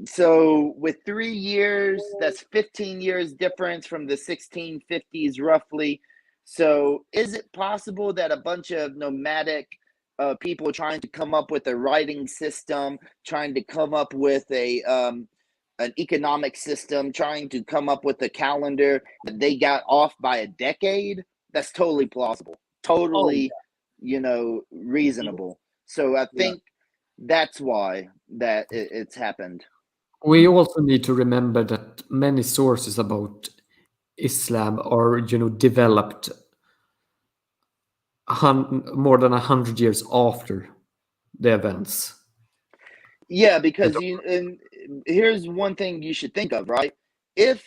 so with 3 years, that's 15 years difference from the 1650s roughly. So is it possible that a bunch of nomadic people trying to come up with a writing system, trying to come up with an economic system, trying to come up with a calendar that they got off by a decade? That's totally plausible, totally, reasonable. So I think that's why that it's happened. We also need to remember that many sources about Islam are, developed more than 100 years after the events. Yeah, because and here's one thing you should think of, right? If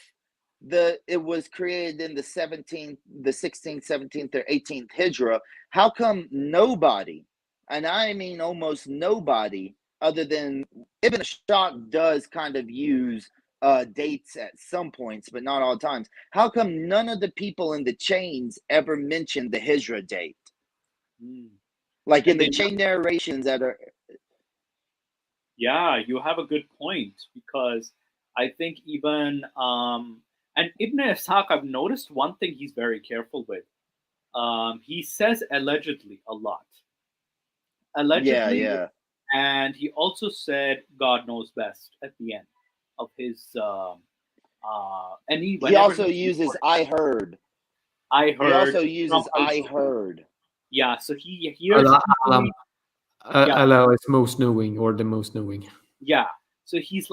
it was created in the 16th, 17th, or 18th Hijra, how come nobody, and I mean almost nobody, other than Ibn Ishaq does kind of use dates at some points, but not all times. How come none of the people in the chains ever mentioned the Hijra date? Like in the chain narrations that are. Yeah, you have a good point, because I think even and Ibn Ishaq, I've noticed one thing he's very careful with. He says allegedly a lot. Allegedly, Yeah. and he also said God knows best at the end of his and he also uses I heard. I heard. He also uses I heard. Yeah, so he hears Allah is most knowing, or the most knowing. Yeah, so he's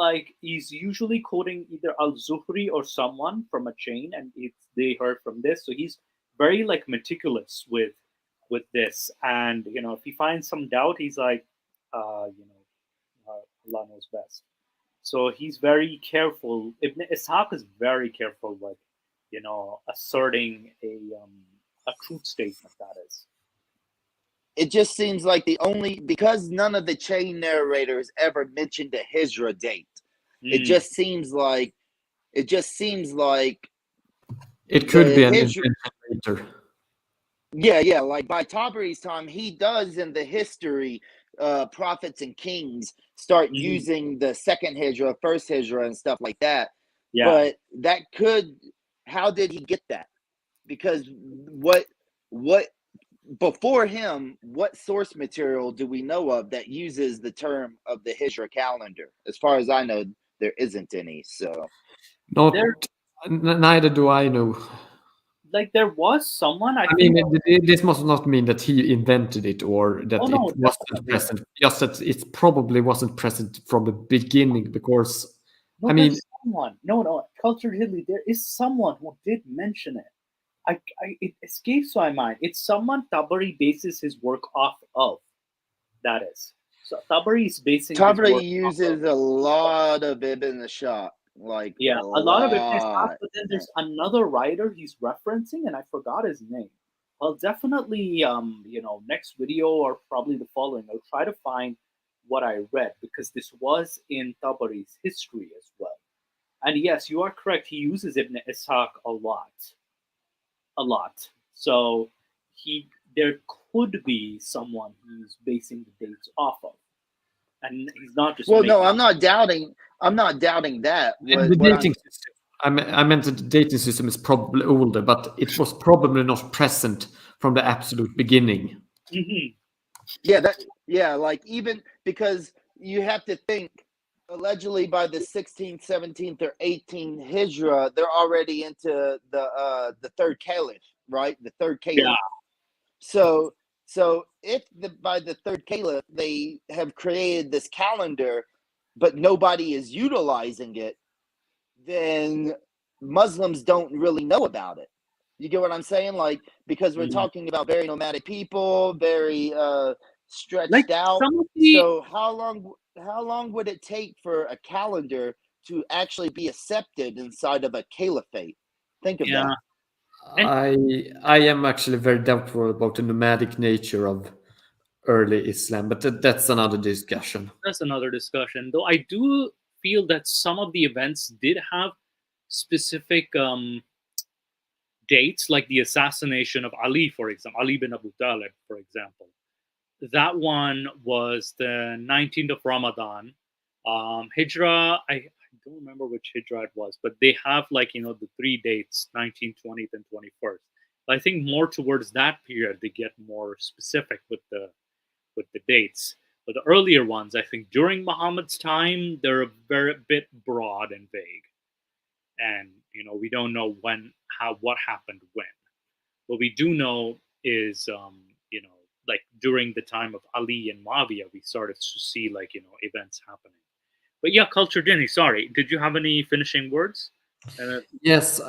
usually quoting either Al-Zuhri or someone from a chain, and they heard from this. So he's very meticulous with this, and if he finds some doubt, he's like, Allah knows best. So he's very careful. Ibn Ishaq is very careful with asserting a truth statement. That is. It just seems like because none of the chain narrators ever mentioned a Hijra date. It just seems like it could be an invention later. Yeah, like by Tabari's time, he does in the history, prophets and kings start using the second Hijra, first Hijra, and stuff like that. Yeah. But how did he get that? Because what before him, what source material do we know of that uses the term of the Hijra calendar? As far as I know, there isn't any. So, neither do I know. There was someone. I mean, this must not mean that he invented it or that it wasn't present. Just that it probably wasn't present from the beginning, because someone. No, culturally, there is someone who did mention it. It escapes my mind. It's someone Tabari bases his work off of. That is. So Tabari is basing. Tabari uses a lot of Ibn Ishaq. A lot of Ibn Ishaq, but then there's another writer he's referencing, and I forgot his name. I'll definitely, next video or probably the following, I'll try to find what I read, because this was in Tabari's history as well. And yes, you are correct. He uses Ibn Ishaq a lot. So there could be someone who's basing the dates off of, and he's not just. Well, no, I'm not doubting that. The dating system. I meant that the dating system is probably older, but it was probably not present from the absolute beginning. Even because you have to think, allegedly by the 16th, 17th, or 18th Hijra, they're already into the third caliph, right? The third caliph. Yeah. So if by the third caliph they have created this calendar, but nobody is utilizing it, then Muslims don't really know about it. You get what I'm saying? Because we're talking about very nomadic people, very Like stretched out. some of the So how long would it take for a calendar to actually be accepted inside of a caliphate? Think of yeah, that. and I am actually very doubtful about the nomadic nature of early Islam, but that's another discussion. that's another discussion. Though I do feel that some of the events did have specific dates, like the assassination of Ali, for example, Ali bin Abu Talib, for example. That one was the 19th of Ramadan. Hijrah, I don't remember which Hijrah it was, but they have like, the three dates, 19th, 20th, and 21st. But I think more towards that period, they get more specific with the dates. But the earlier ones, I think during Muhammad's time, they're a very bit broad and vague. And, we don't know what happened when. What we do know is, like during the time of Ali and Muawiyah, we started to see like events happening. But yeah, culture Jenny. Sorry, did you have any finishing words? Yes,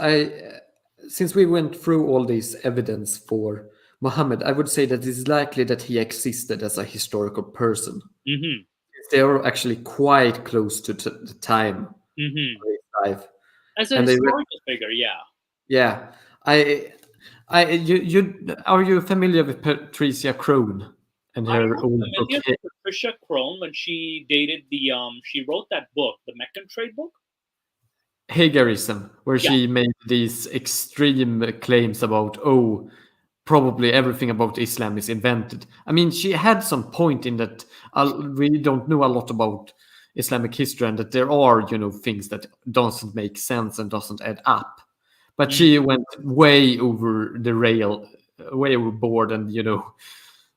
since we went through all this evidence for Muhammad, I would say that it's likely that he existed as a historical person. Mm-hmm. They are actually quite close to the time of Mm-hmm. his life, As a and they were, historical figure, yeah. yeah. You are you familiar with Patricia Crone and I am her own book familiar with Patricia Crone when she dated she wrote that book, the Meccan Trade book. Hagerism, where Yeah. she made these extreme claims about, oh, probably everything about Islam is invented. I mean, she had some point in that we don't know a lot about Islamic history and that there are, things that doesn't make sense and doesn't add up. But Mm. she went way over the rail, way overboard, and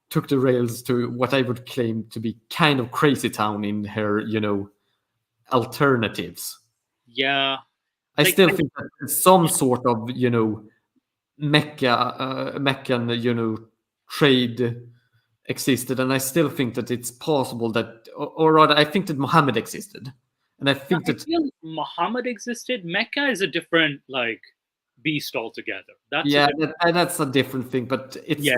took the rails to what I would claim to be kind of crazy town in her, alternatives. Yeah. I Like still think that some sort of, Meccan, trade existed, and I still think that it's possible that, or rather, I think that Muhammad existed, and I think I that, feel Muhammad existed. Mecca is a different like beast altogether. That's a yeah, different. that's a different thing, but Yeah.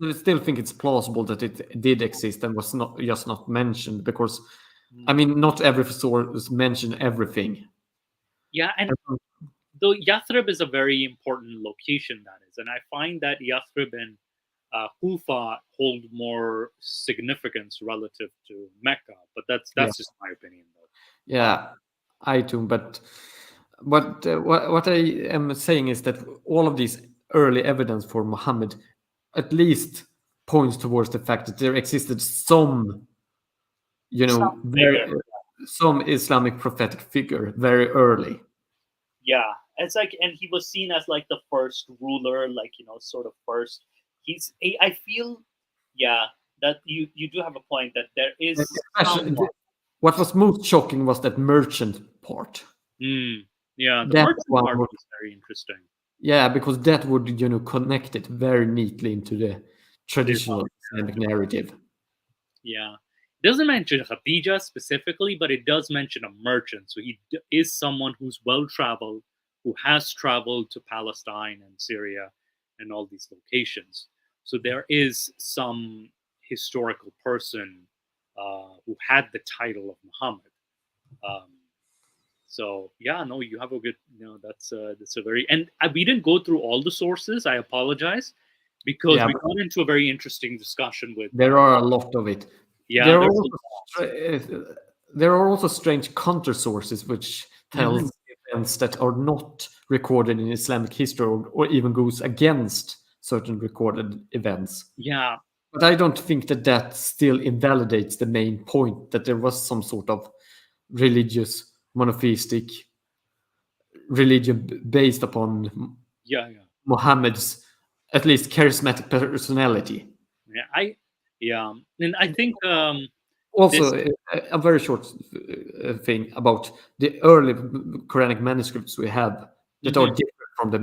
I still think it's plausible that it did exist and was not mentioned because, I Mm. mean, not every source mention everything. Yeah, and though Yathrib is a very important location, that is, and I find that Yathrib and Kufa hold more significance relative to Mecca. But Yeah, that's just my opinion, though. yeah, I too, but what I am saying is that all of these early evidence for Muhammad at least points towards the fact that there existed some, Some very figure. some Islamic prophetic figure very early. Yeah, it's like, and he was seen as like the first ruler, like sort of first. I feel, yeah, that you do have a point that there is Especially, somewhat. what was most shocking was that merchant part. Mm, yeah, the That merchant one part was, was very interesting. yeah, because that would, connect it very neatly into the The traditional Islamic Islamic narrative. narrative. Yeah. It doesn't mention Khadija specifically, but it does mention a merchant. So he is someone who's well traveled, who has traveled to Palestine and Syria and all these locations. So there is some historical person who had the title of Muhammad. Um, so yeah, no, you have a good, that's a very, and we didn't go through all the sources. I apologize because Yeah, we got into a very interesting discussion with, there are a lot of it. yeah, There are there's also, there are also strange counter sources which Mhm. tells events that are not recorded in Islamic history or even goes against certain recorded events. Yeah, But I don't think that that still invalidates the main point that there was some sort of religious monotheistic religion based upon yeah. Muhammad's at least charismatic personality. Yeah, yeah, and I think this. Also, a very short thing about the early Quranic manuscripts we have that are Mhm. different from the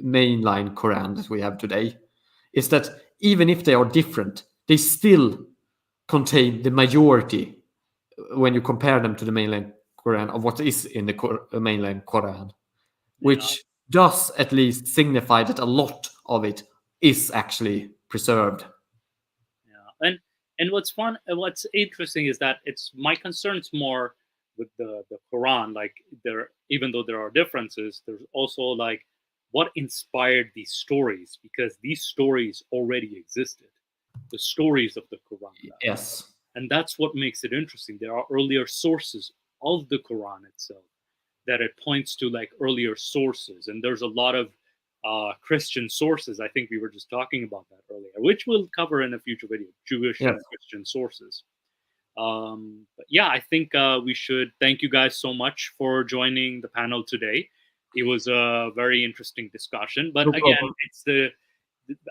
mainline Quran that we have today is that even if they are different, they still contain the majority when you compare them to the mainline Quran of what is in the mainline Quran, Yeah, which does at least signify that a lot of it is actually preserved. yeah, and And what's interesting is that it's my concern's more with the Quran. Like there, even though there are differences, there's also like what inspired these stories, because these stories already existed, the stories of the Quran. Yes. And that's what makes it interesting. There are earlier sources of the Quran itself that it points to, like earlier sources, and there's a lot of Christian sources. I think we were just talking about that earlier, which we'll cover in a future video, Jewish Yes. and Christian sources. But yeah, I think we should thank you guys so much for joining the panel today. It was a very interesting discussion, but No again, problem.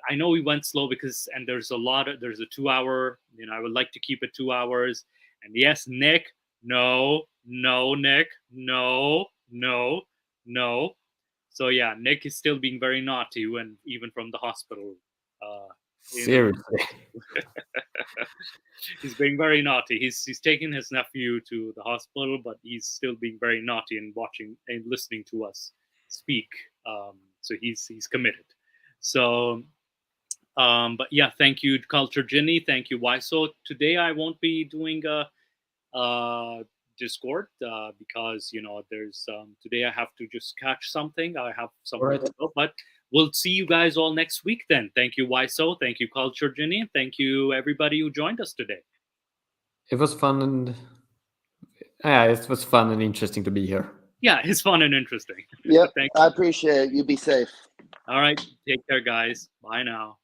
I know we went slow because, and there's a 2 hour, I would like to keep it 2 hours. And yes, Nick, no, Nick, no. So yeah, Nick is still being very naughty when even from the hospital. Seriously. He's being very naughty. He's taking his nephew to the hospital, but he's still being very naughty and watching and listening to us speak. So he's committed. So, but yeah, thank you, Culture Ginny. Thank you, Wiso. Today I won't be doing a Discord because there's today I have to just catch something. I have something, All right. but we'll see you guys all next week then. Thank you, Wiso. Thank you, Culture Ginny. Thank you, everybody who joined us today. It was fun and it was fun and interesting to be here. Yeah, it's fun and interesting. Yep, Thank I appreciate it. You be safe. All right, take care, guys. Bye now.